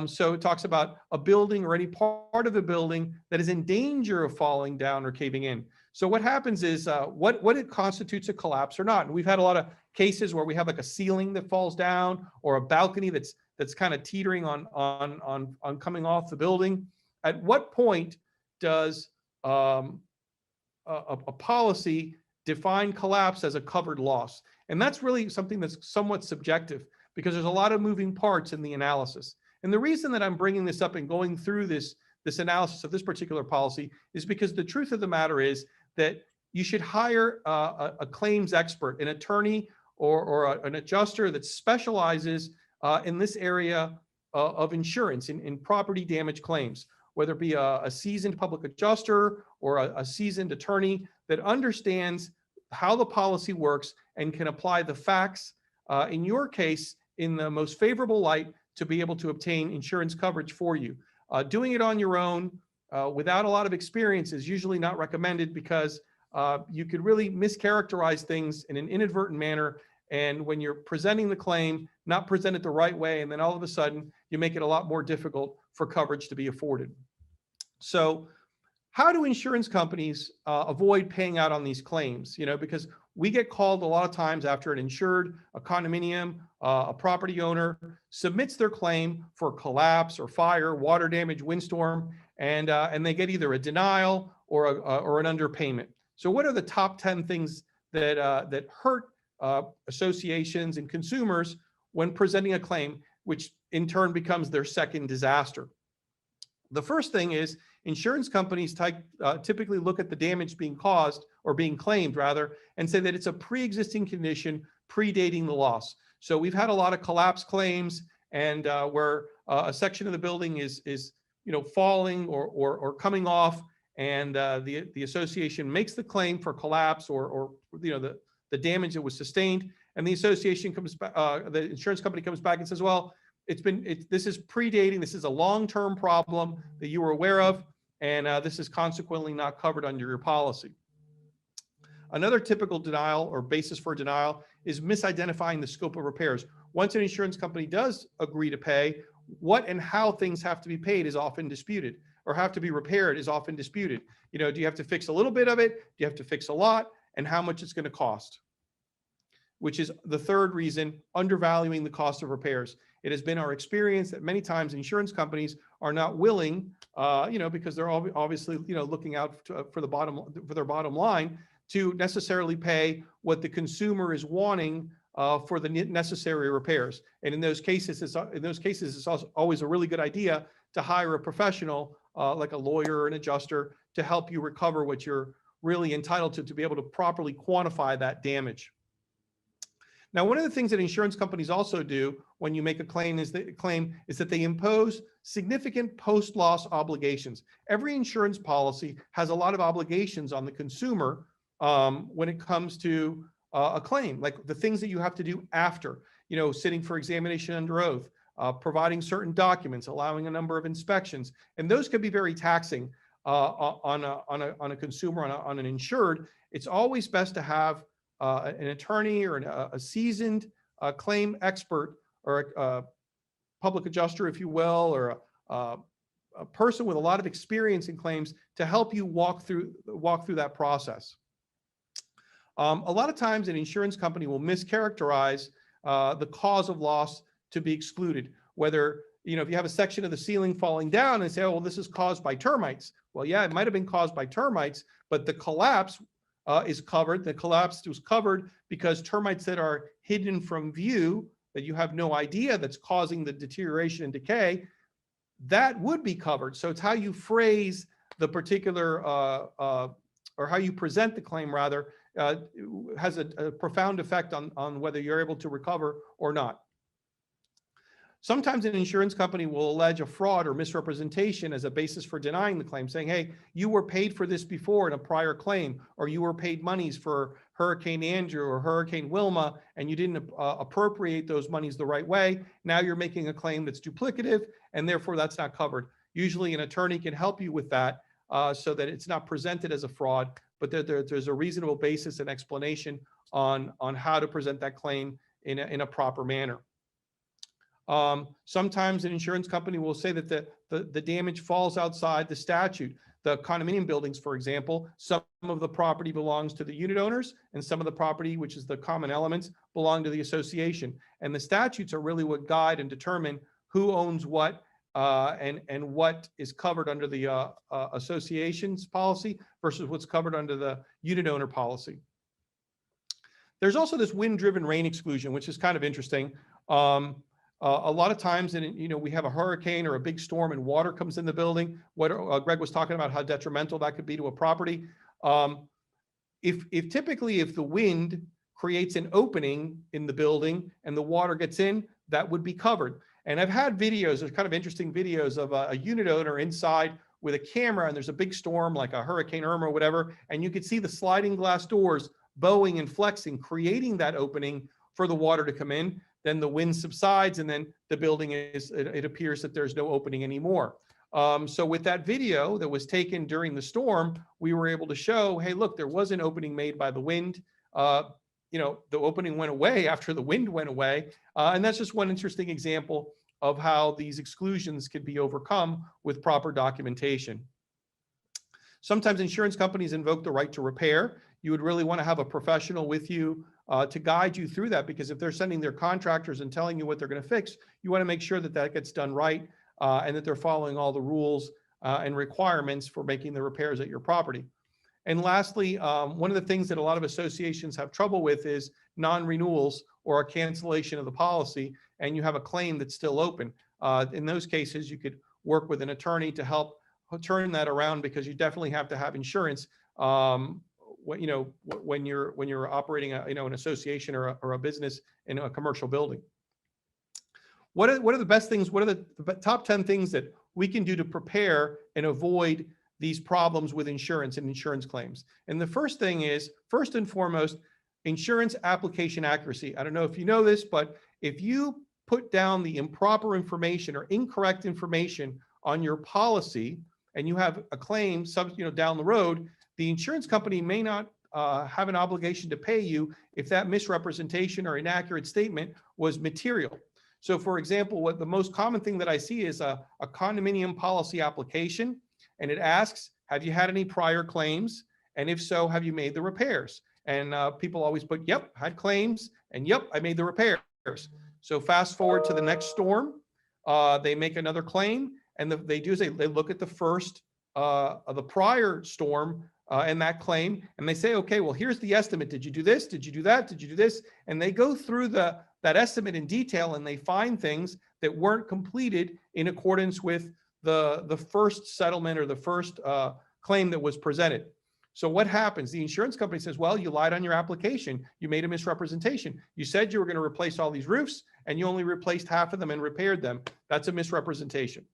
So it talks about a building or any part of a building that is in danger of falling down or caving in. So what happens is what it constitutes a collapse or not. And we've had a lot of cases where we have like a ceiling that falls down or a balcony that's kind of teetering on coming off the building. At what point does a policy define collapse as a covered loss? And that's really something that's somewhat subjective because there's a lot of moving parts in the analysis. And the reason that I'm bringing this up and going through this this analysis of this particular policy is because the truth of the matter is that you should hire a claims expert, an attorney or an adjuster that specializes in this area of insurance, in property damage claims, whether it be a seasoned public adjuster or a seasoned attorney that understands how the policy works and can apply the facts, in your case, in the most favorable light to be able to obtain insurance coverage for you. Doing it on your own without a lot of experience is usually not recommended because you could really mischaracterize things in an inadvertent manner. And when you're presenting the claim, not present it the right way, and then all of a sudden you make it a lot more difficult for coverage to be afforded. So how do insurance companies avoid paying out on these claims? You know, because we get called a lot of times after an insured, a condominium, a property owner submits their claim for collapse or fire, water damage, windstorm, and they get either a denial or an underpayment. So what are the top 10 things that hurt associations and consumers when presenting a claim, which in turn becomes their second disaster? The first thing is insurance companies typically look at the damage being caused or being claimed rather, and say that it's a pre-existing condition predating the loss. So we've had a lot of collapse claims and where a section of the building is falling or coming off, and the association makes the claim for collapse or the damage that was sustained, and the association comes back, the insurance company comes back and says, well, this is predating, this is a long-term problem that you were aware of, and this is consequently not covered under your policy. Another typical denial or basis for denial is misidentifying the scope of repairs. Once an insurance company does agree to pay, what and how things have to be paid is often disputed, or have to be repaired is often disputed. You know, do you have to fix a little bit of it? Do you have to fix a lot? And how much it's going to cost? Which is the third reason, undervaluing the cost of repairs. It has been our experience that many times insurance companies are not willing, because they're obviously, looking out for their bottom line, to necessarily pay what the consumer is wanting for the necessary repairs. And in those cases, it's always a really good idea to hire a professional, like a lawyer or an adjuster, to help you recover what you're really entitled to be able to properly quantify that damage. Now, one of the things that insurance companies also do when you make a claim is that they impose significant post-loss obligations. Every insurance policy has a lot of obligations on the consumer when it comes to a claim, like the things that you have to do after, sitting for examination under oath, providing certain documents, allowing a number of inspections, and those can be very taxing on a consumer, on an insured. It's always best to have an attorney or a seasoned claim expert, or a public adjuster, if you will, or a person with a lot of experience in claims to help you walk through that process. A lot of times an insurance company will mischaracterize the cause of loss to be excluded. Whether, if you have a section of the ceiling falling down and say, oh, well, this is caused by termites. Well, yeah, it might have been caused by termites, but the collapse is covered. The collapse was covered because termites that are hidden from view, that you have no idea that's causing the deterioration and decay, that would be covered. So it's how you phrase the particular, or how you present the claim rather, has a profound effect on whether you're able to recover or not. Sometimes an insurance company will allege a fraud or misrepresentation as a basis for denying the claim, saying, hey, you were paid for this before in a prior claim, or you were paid monies for Hurricane Andrew or Hurricane Wilma, and you didn't appropriate those monies the right way. Now you're making a claim that's duplicative, and therefore that's not covered. Usually an attorney can help you with that so that it's not presented as a fraud, but there's a reasonable basis and explanation on how to present that claim in a proper manner. Sometimes an insurance company will say that the damage falls outside the statute. The condominium buildings, for example, some of the property belongs to the unit owners, and some of the property, which is the common elements, belong to the association. And the statutes are really what guide and determine who owns what, and what is covered under the association's policy versus what's covered under the unit owner policy. There's also this wind-driven rain exclusion, which is kind of interesting. A lot of times, we have a hurricane or a big storm and water comes in the building. What Greg was talking about, how detrimental that could be to a property. If typically if the wind creates an opening in the building and the water gets in, that would be covered. And I've had videos, there's kind of interesting videos of a unit owner inside with a camera, and there's a big storm like a Hurricane Irma or whatever, and you could see the sliding glass doors bowing and flexing, creating that opening for the water to come in. Then the wind subsides, and then the building it appears that there's no opening anymore. So with that video that was taken during the storm, we were able to show, hey, look, there was an opening made by the wind. The opening went away after the wind went away. And that's just one interesting example of how these exclusions can be overcome with proper documentation. Sometimes insurance companies invoke the right to repair. You would really want to have a professional with you to guide you through that, because if they're sending their contractors and telling you what they're going to fix, you want to make sure that that gets done right and that they're following all the rules and requirements for making the repairs at your property. And lastly, one of the things that a lot of associations have trouble with is non-renewals or a cancellation of the policy, and you have a claim that's still open. In those cases, you could work with an attorney to help turn that around, because you definitely have to have insurance when you're operating an association or a business in a commercial building. What are the best things? What are the top 10 things that we can do to prepare and avoid these problems with insurance and insurance claims? And the first thing is, first and foremost, insurance application accuracy. I don't know if you know this, but if you put down the improper information or incorrect information on your policy and you have a claim down the road, the insurance company may not have an obligation to pay you if that misrepresentation or inaccurate statement was material. So for example, what the most common thing that I see is a condominium policy application, and it asks, have you had any prior claims? And if so, have you made the repairs? And people always put, yep, had claims, and yep, I made the repairs. So fast forward to the next storm, they make another claim, and they look at the first of the prior storm and that claim, and they say, okay, well, here's the estimate. Did you do this? Did you do that? Did you do this? And they go through that estimate in detail, and they find things that weren't completed in accordance with the first settlement or the first claim that was presented. So what happens? The insurance company says, well, you lied on your application. You made a misrepresentation. You said you were going to replace all these roofs, and you only replaced half of them and repaired them. That's a misrepresentation.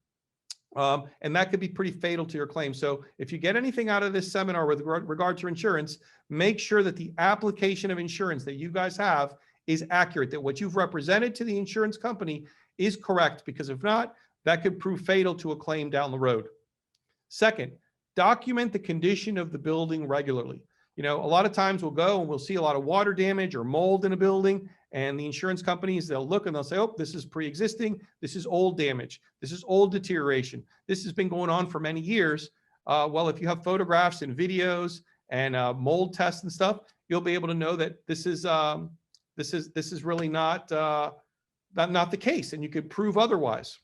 And that could be pretty fatal to your claim. So if you get anything out of this seminar with regard to insurance, make sure that the application of insurance that you guys have is accurate, that what you've represented to the insurance company is correct, because if not, that could prove fatal to a claim down the road. Second, document the condition of the building regularly. A lot of times we'll go and we'll see a lot of water damage or mold in a building, and the insurance companies, they'll look and they'll say, oh, this is pre-existing. This is old damage. This is old deterioration. This has been going on for many years. Well, if you have photographs and videos and mold tests and stuff, you'll be able to know that this is really not the case, and you could prove otherwise.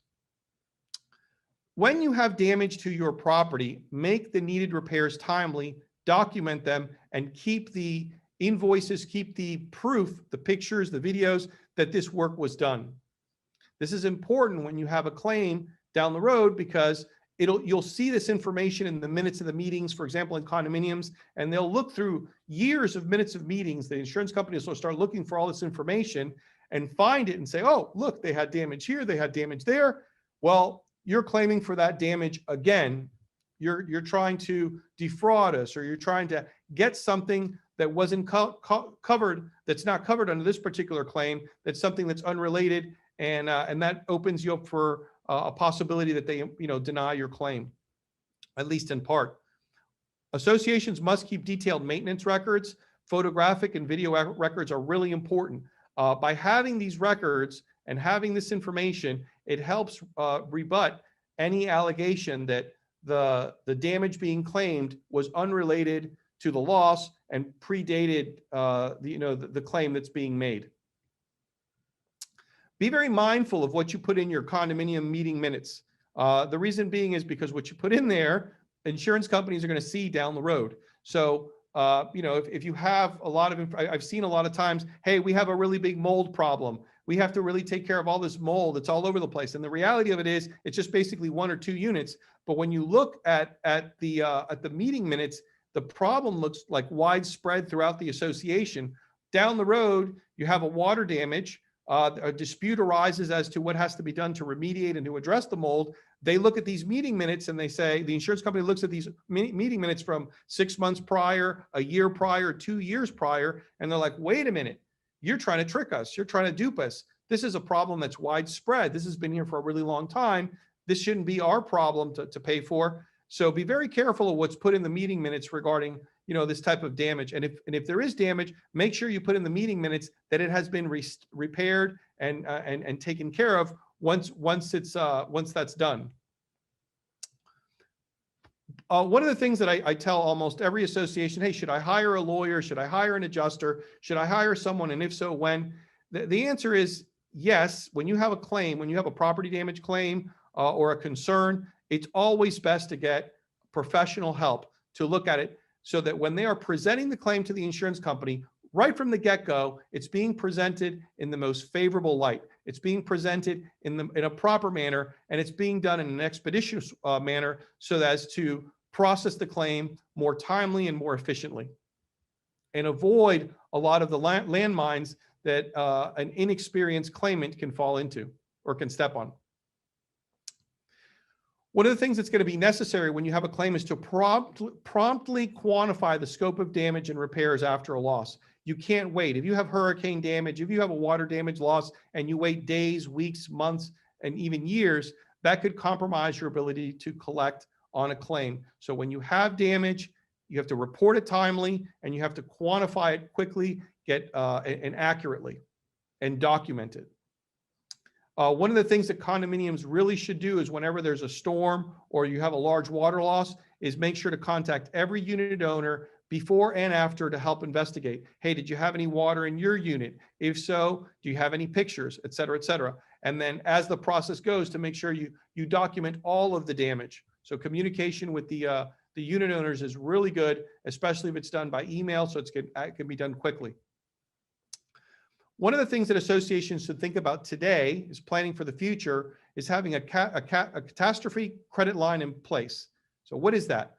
When you have damage to your property, make the needed repairs timely, document them, and keep the invoices, keep the proof, the pictures, the videos that this work was done. This is important when you have a claim down the road, because you'll see this information in the minutes of the meetings, for example, in condominiums, and they'll look through years of minutes of meetings. The insurance companies will start looking for all this information and find it and say, oh, look, they had damage here, they had damage there. Well, you're claiming for that damage again. You're trying to defraud us, or you're trying to get something that wasn't covered, that's not covered under this particular claim, that's something that's unrelated, and that opens you up for a possibility that they deny your claim, at least in part. Associations must keep detailed maintenance records. Photographic and video records are really important. By having these records and having this information, it helps rebut any allegation that the damage being claimed was unrelated to the loss and predated the claim that's being made. Be very mindful of what you put in your condominium meeting minutes. The reason being is because what you put in there, insurance companies are going to see down the road. So if you have a lot of, I've seen a lot of times, hey, we have a really big mold problem. We have to really take care of all this mold that's all over the place. And the reality of it is, it's just basically 1 or 2 units. But when you look at the meeting minutes, the problem looks like widespread throughout the association. Down the road, you have a water damage. A dispute arises as to what has to be done to remediate and to address the mold. They look at these meeting minutes and they say, the insurance company looks at these meeting minutes from 6 months prior, a year prior, 2 years prior, and they're like, wait a minute, you're trying to trick us. You're trying to dupe us. This is a problem that's widespread. This has been here for a really long time. This shouldn't be our problem to pay for. So be very careful of what's put in the meeting minutes regarding, this type of damage. And if there is damage, make sure you put in the meeting minutes that it has been repaired and taken care of once that's done. One of the things that I tell almost every association, hey, should I hire a lawyer? Should I hire an adjuster? Should I hire someone? And if so, when? The answer is yes. When you have a claim, when you have a property damage claim or a concern, it's always best to get professional help to look at it so that when they are presenting the claim to the insurance company, right from the get-go, it's being presented in the most favorable light. It's being presented in a proper manner, and it's being done in an expeditious manner so as to process the claim more timely and more efficiently, and avoid a lot of the landmines that an inexperienced claimant can fall into or can step on. One of the things that's going to be necessary when you have a claim is to promptly quantify the scope of damage and repairs after a loss. You can't wait. If you have hurricane damage, if you have a water damage loss, and you wait days, weeks, months, and even years, that could compromise your ability to collect on a claim. So when you have damage, you have to report it timely, and you have to quantify it quickly, and accurately, and document it. One of the things that condominiums really should do is whenever there's a storm or you have a large water loss, is make sure to contact every unit owner before and after to help investigate. Hey, did you have any water in your unit? If so, do you have any pictures, et cetera, et cetera? And then as the process goes, to make sure you document all of the damage. So communication with the unit owners is really good, especially if it's done by email, so it can be done quickly. One of the things that associations should think about today is planning for the future is having a catastrophe credit line in place. So what is that?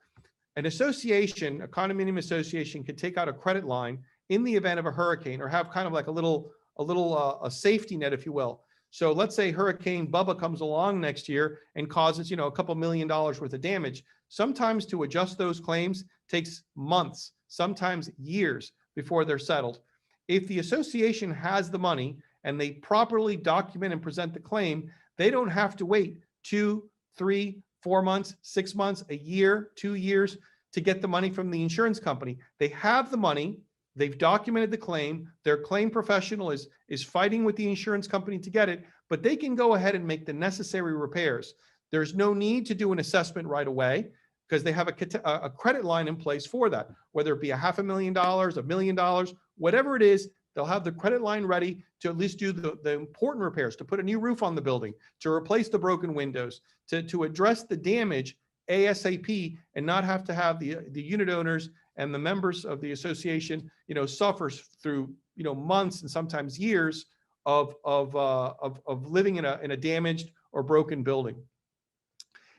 An association, a condominium association, could take out a credit line in the event of a hurricane, or have kind of like a safety net, if you will. So let's say Hurricane Bubba comes along next year and causes, a couple $1 million worth of damage. Sometimes to adjust those claims takes months, sometimes years before they're settled. If the association has the money and they properly document and present the claim, they don't have to wait 2, 3, 4 months, 6 months, a year, 2 years to get the money from the insurance company. They have the money, they've documented the claim, their claim professional is fighting with the insurance company to get it, but they can go ahead and make the necessary repairs. There's no need to do an assessment right away because they have a credit line in place for that, whether it be $500,000, $1 million, whatever it is. They'll have the credit line ready to at least do the important repairs, to put a new roof on the building, to replace the broken windows, to address the damage ASAP, and not have to have the unit owners and the members of the association, suffer through, months and sometimes years of living in a damaged or broken building.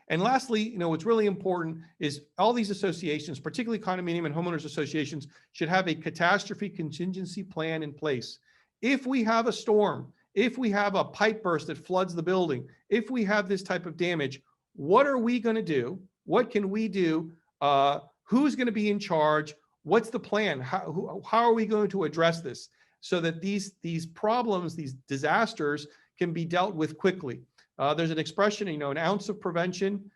And lastly, what's really important is all these associations, particularly condominium and homeowners associations, should have a catastrophe contingency plan in place. If we have a storm, if we have a pipe burst that floods the building, if we have this type of damage, what are we going to do? What can we do? Who's going to be in charge? What's the plan? How are we going to address this so that these problems, these disasters can be dealt with quickly? There's an expression, an ounce of prevention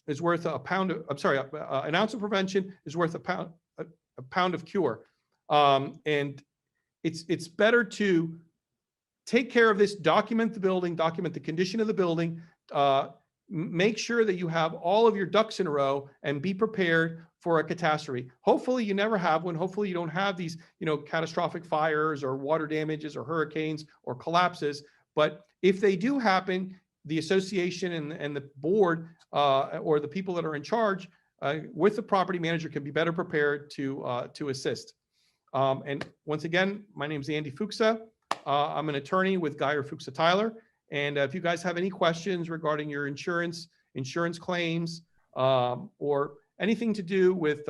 is worth a pound of, an ounce of prevention is worth a pound of cure. And it's better to take care of this, document the building, document the condition of the building, make sure that you have all of your ducks in a row and be prepared for a catastrophe. Hopefully you never have one. Hopefully you don't have these, catastrophic fires or water damages or hurricanes or collapses. But if they do happen, the association and the board or the people that are in charge with the property manager can be better prepared to assist. And once again, my name is Andy Fuchsa. I'm an attorney with Geyer Fuchs Tyler. And if you guys have any questions regarding your insurance claims, or anything to do with,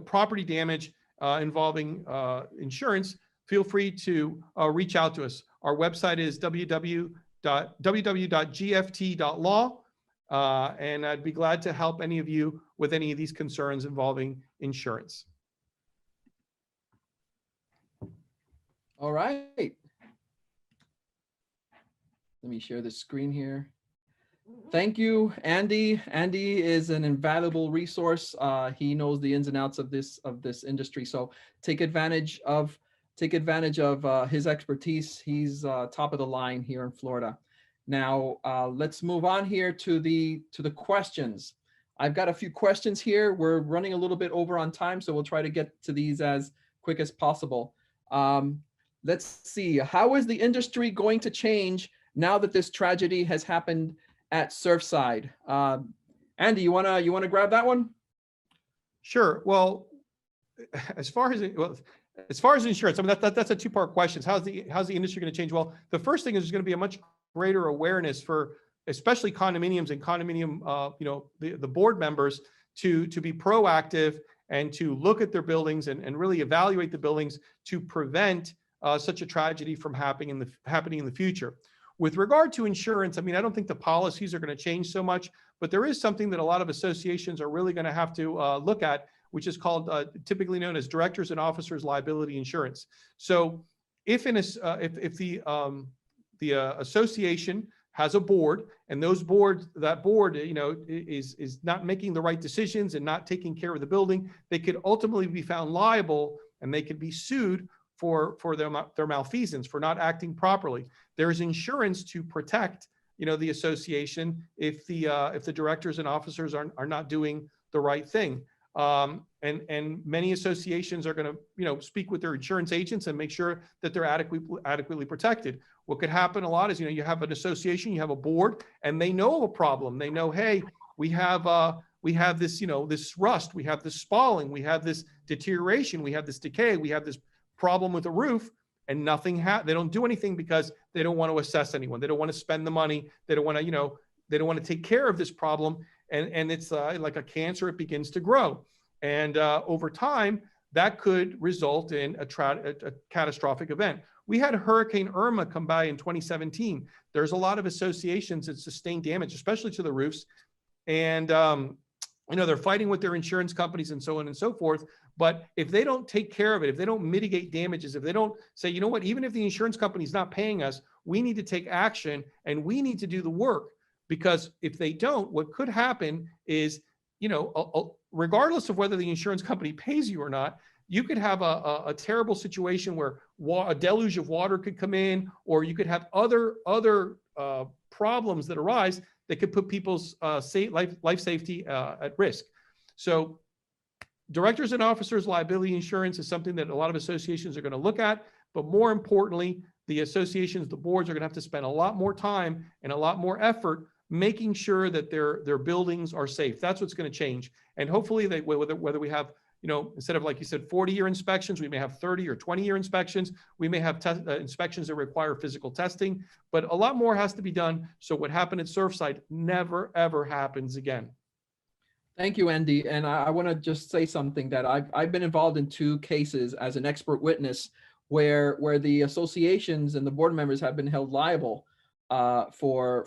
property damage involving insurance, feel free to reach out to us. Our website is www.gft.law. And I'd be glad to help any of you with any of these concerns involving insurance. All right. Let me share the screen here. Thank you, Andy. Andy is an invaluable resource. He knows the ins and outs of this industry. So take advantage of his expertise. He's top of the line here in Florida. Now let's move on here to the questions. I've got a few questions here. We're running a little bit over on time, so we'll try to get to these as quick as possible. Let's see. How is the industry going to change now that this tragedy has happened at Surfside? Andy, you wanna grab that one? Sure. Well, as far as insurance, I mean that's a two-part question. How's the industry going to change? Well, the first thing is there's going to be a much greater awareness for especially condominiums and condominium, the board members to be proactive and to look at their buildings and really evaluate the buildings to prevent such a tragedy from happening in the future. With regard to insurance, I mean, I don't think the policies are going to change so much, but there is something that a lot of associations are really going to have to look at, which is called typically known as directors and officers liability insurance. So if the association has a board and that board is not making the right decisions and not taking care of the building, they could ultimately be found liable and they could be sued for their malfeasance, for not acting properly. There's insurance to protect the association if the directors and officers are not doing the right thing. And many associations are going to speak with their insurance agents and make sure that they're adequately protected. What could happen a lot is you have an association, you have a board, and they know of a problem. They know, hey, we have this this rust, we have this spalling, we have this deterioration, we have this decay, we have this problem with the roof, and they don't do anything because they don't want to assess anyone. They don't want to spend the money. They don't want to take care of this problem. And it's like a cancer, it begins to grow. And over time, that could result in a catastrophic event. We had Hurricane Irma come by in 2017. There's a lot of associations that sustained damage, especially to the roofs. And, they're fighting with their insurance companies and so on and so forth. But if they don't take care of it, if they don't mitigate damages, if they don't say, you know what, even if the insurance company's not paying us, we need to take action and we need to do the work. Because if they don't, what could happen is, regardless of whether the insurance company pays you or not, you could have a terrible situation where a deluge of water could come in, or you could have other problems that arise that could put people's life safety at risk. So directors and officers liability insurance is something that a lot of associations are going to look at, but more importantly, the associations, the boards are going to have to spend a lot more time and a lot more effort making sure that their buildings are safe. That's what's going to change. And hopefully whether we have, instead of, like you said, 40-year inspections, we may have 30 or 20-year inspections. We may have inspections that require physical testing, but a lot more has to be done. So what happened at Surfside never, ever happens again. Thank you, Andy. And I want to just say something that I've been involved in 2 cases as an expert witness where the associations and the board members have been held liable for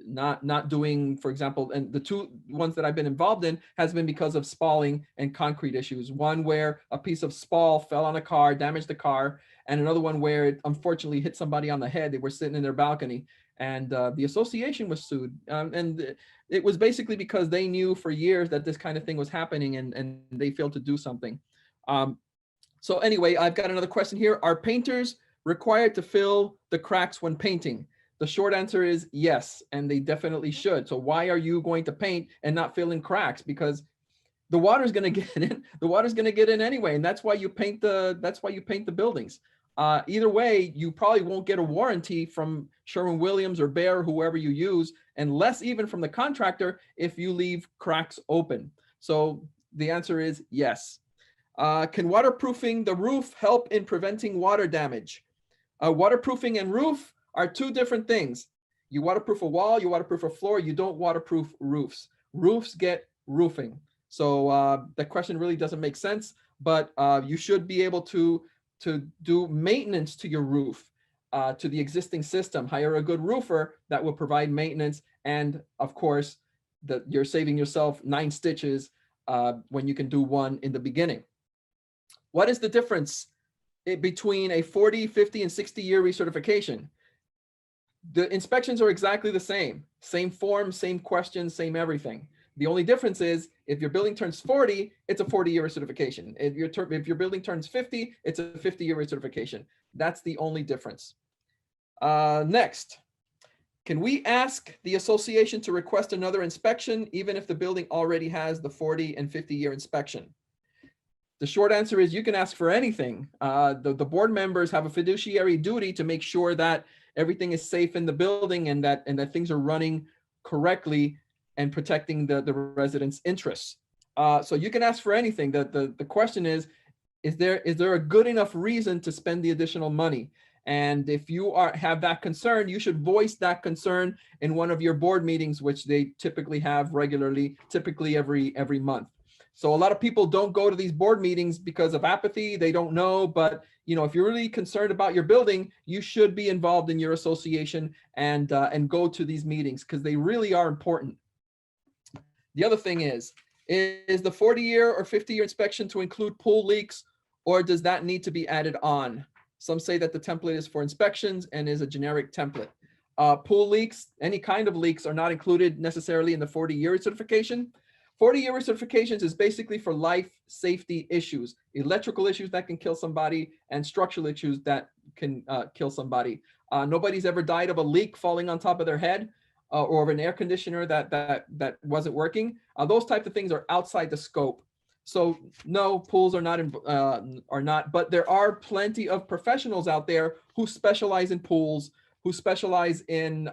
not doing, for example, and the 2 ones that I've been involved in has been because of spalling and concrete issues. One where a piece of spall fell on a car, damaged the car, and another one where it unfortunately hit somebody on the head. They were sitting in their balcony, and the association was sued. And it was basically because they knew for years that this kind of thing was happening, and they failed to do something. So anyway, I've got another question here. Are painters required to fill the cracks when painting? The short answer is yes, and they definitely should. So why are you going to paint and not fill in cracks? Because the water's going to get in. The water's going to get in anyway, and that's why you paint the buildings. Either way, you probably won't get a warranty from Sherwin-Williams or Behr, whoever you use, and less even from the contractor if you leave cracks open. So the answer is yes. Can waterproofing the roof help in preventing water damage? Waterproofing and roof are two different things. You waterproof a wall, you waterproof a floor, you don't waterproof roofs. Roofs get roofing. So that question really doesn't make sense, but you should be able to do maintenance to your roof, to the existing system. Hire a good roofer that will provide maintenance. And of course, you're saving yourself 9 stitches when you can do one in the beginning. What is the difference between a 40, 50, and 60-year recertification? The inspections are exactly the same. Same form, same questions, same everything. The only difference is if your building turns 40, it's a 40-year certification. If your building turns 50, it's a 50-year certification. That's the only difference. Next, can we ask the association to request another inspection even if the building already has the 40 and 50-year inspection? The short answer is you can ask for anything. The board members have a fiduciary duty to make sure that everything is safe in the building and that things are running correctly and protecting the residents' interests. So you can ask for anything. The question is there a good enough reason to spend the additional money? And if you have that concern, you should voice that concern in one of your board meetings, which they typically have regularly, typically every month. So a lot of people don't go to these board meetings because of apathy. They don't know, but if you're really concerned about your building, you should be involved in your association and go to these meetings because they really are important. The other thing is the 40-year or 50-year inspection to include pool leaks, or does that need to be added on? Some say that the template is for inspections and is a generic template. Pool leaks, any kind of leaks, are not included necessarily in the 40-year certification. 40-year certifications is basically for life safety issues, electrical issues that can kill somebody, and structural issues that can kill somebody. Nobody's ever died of a leak falling on top of their head or of an air conditioner that wasn't working. Those types of things are outside the scope. So no, pools are not, but there are plenty of professionals out there who specialize in pools, who specialize in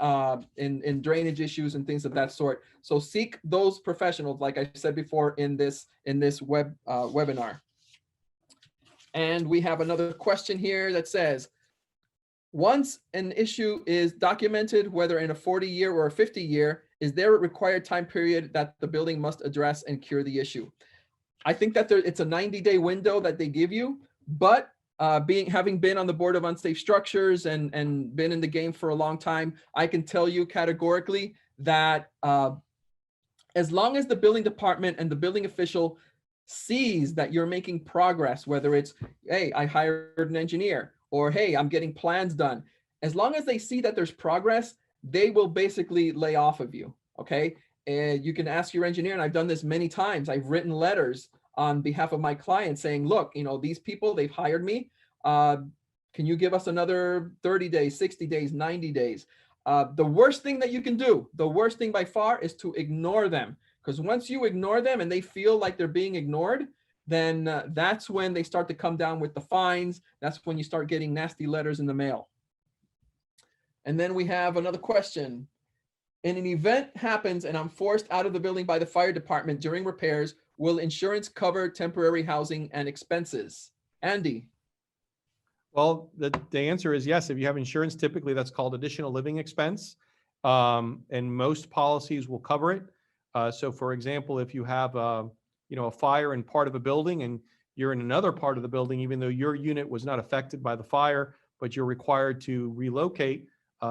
drainage issues and things of that sort. So seek those professionals, like I said before in this webinar. And we have another question here that says, once an issue is documented, whether in a 40-year or a 50-year, is there a required time period that the building must address and cure the issue? I think that it's a 90-day window that they give you, but having been on the board of unsafe structures and been in the game for a long time, I can tell you categorically that as long as the building department and the building official sees that you're making progress, whether it's, hey, I hired an engineer, or hey, I'm getting plans done, as long as they see that there's progress, they will basically lay off of you, okay? And you can ask your engineer, and I've done this many times. I've written letters on behalf of my clients saying, look, these people, they've hired me. Can you give us another 30 days, 60 days, 90 days? The worst thing that you can do, the worst thing by far, is to ignore them. Because once you ignore them and they feel like they're being ignored, then that's when they start to come down with the fines. That's when you start getting nasty letters in the mail. And then we have another question. In an event happens and I'm forced out of the building by the fire department during repairs, will insurance cover temporary housing and expenses? Andy. Well, the answer is yes. If you have insurance, typically that's called additional living expense. And most policies will cover it. So for example, if you have a fire in part of a building and you're in another part of the building, even though your unit was not affected by the fire, but you're required to relocate,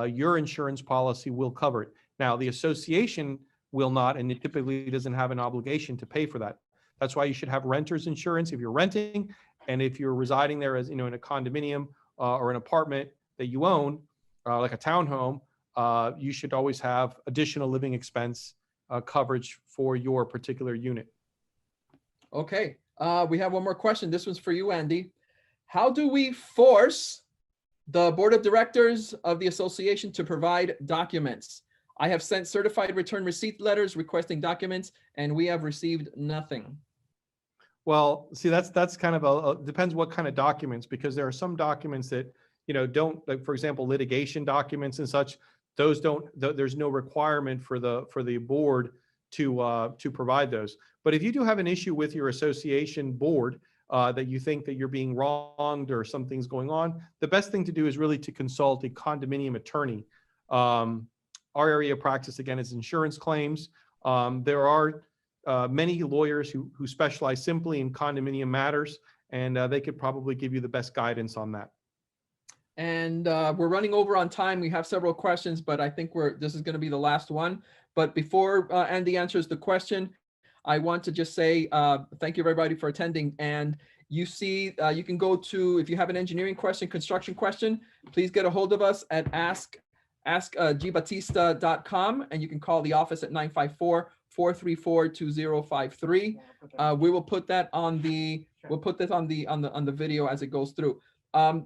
your insurance policy will cover it. Now, the association will not, and it typically doesn't have an obligation to pay for that. That's why you should have renter's insurance if you're renting, and if you're residing there as in a condominium or an apartment that you own, like a townhome, you should always have additional living expense coverage for your particular unit. Okay, we have one more question. This one's for you, Andy. How do we force the board of directors of the association to provide documents? I have sent certified return receipt letters requesting documents, and we have received nothing. Well, see, that's kind of depends what kind of documents, because there are some documents that, don't, like, for example, litigation documents and such, those don't, there's no requirement for the board to provide those. But if you do have an issue with your association board, that you think that you're being wronged or something's going on, the best thing to do is really to consult a condominium attorney. Our area of practice, again, is insurance claims. There are many lawyers who specialize simply in condominium matters, and they could probably give you the best guidance on that. And we're running over on time. We have several questions, but I think this is going to be the last one. But before Andy answers the question, I want to just say thank you everybody for attending. And you see, you can go to, if you have an engineering question, construction question, please get a hold of us at askgbatista.com, and you can call the office at 954-434-2053. We will put that on the on the video as it goes through.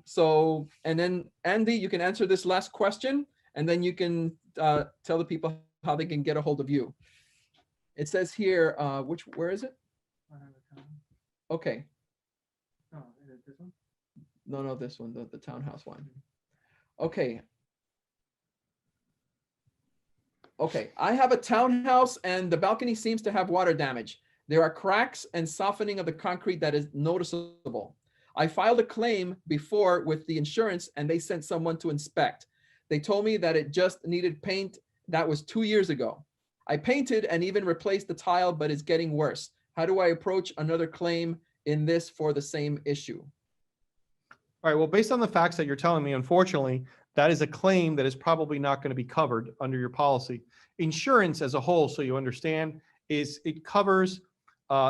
So, and then Andy, you can answer this last question, and then you can tell the people how they can get a hold of you. It says here, where is it? Okay. This one? No, this one, the townhouse one. Okay. Okay, I have a townhouse and the balcony seems to have water damage. There are cracks and softening of the concrete that is noticeable. I filed a claim before with the insurance and they sent someone to inspect. They told me that it just needed paint. That was 2 years ago. I painted and even replaced the tile, but it's getting worse. How do I approach another claim in this for the same issue? All right, well, based on the facts that you're telling me, unfortunately, that is a claim that is probably not going to be covered under your policy. Insurance as a whole, so you understand, it covers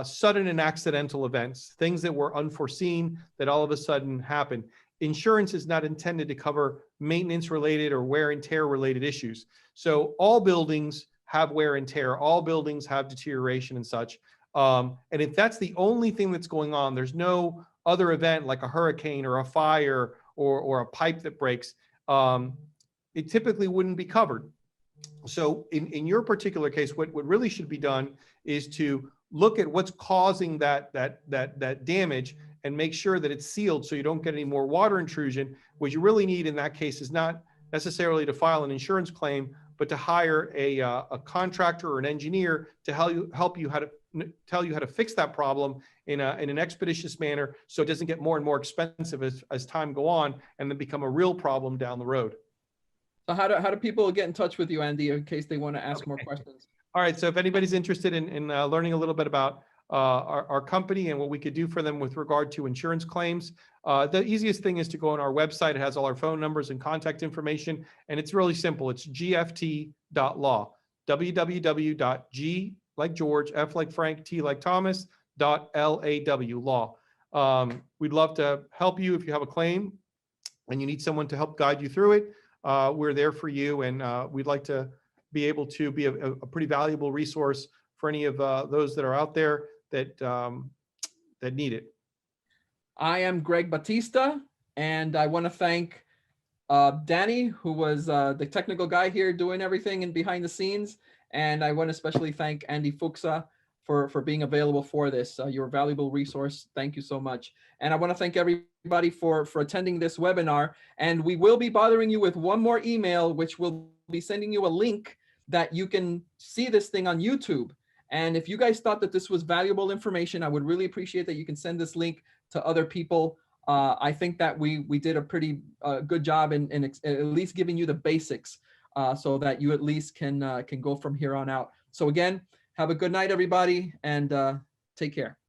sudden and accidental events, things that were unforeseen that all of a sudden happen. Insurance is not intended to cover maintenance related or wear and tear related issues. So all buildings have wear and tear, all buildings have deterioration and such. And if that's the only thing that's going on, there's no other event like a hurricane or a fire or a pipe that breaks, it typically wouldn't be covered. So in your particular case, what really should be done is to look at what's causing that damage and make sure that it's sealed so you don't get any more water intrusion. What you really need in that case is not necessarily to file an insurance claim, but to hire a contractor or an engineer to help you how to tell you how to fix that problem in an expeditious manner so it doesn't get more and more expensive as time go on and then become a real problem down the road. So how do people get in touch with you, Andy, in case they want to ask more questions? All right, so if anybody's interested in learning a little bit about our company and what we could do for them with regard to insurance claims, the easiest thing is to go on our website. It has all our phone numbers and contact information, and it's really simple. It's gft.law, www.g like George, F like Frank, T like Thomas, .law. We'd love to help you if you have a claim and you need someone to help guide you through it. We're there for you, and we'd like to be able to be a pretty valuable resource for any of those that are out there that that need it. I am Greg Batista, and I want to thank Danny, who was the technical guy here doing everything and behind the scenes. And I want to especially thank Andy Fuchsa for being available for this. You're a valuable resource. Thank you so much. And I want to thank everybody for attending this webinar. And we will be bothering you with one more email, which will be sending you a link that you can see this thing on YouTube. And if you guys thought that this was valuable information, I would really appreciate that you can send this link to other people. I think that we did a pretty good job in at least giving you the basics so that you at least can go from here on out. So again, have a good night, everybody, and take care.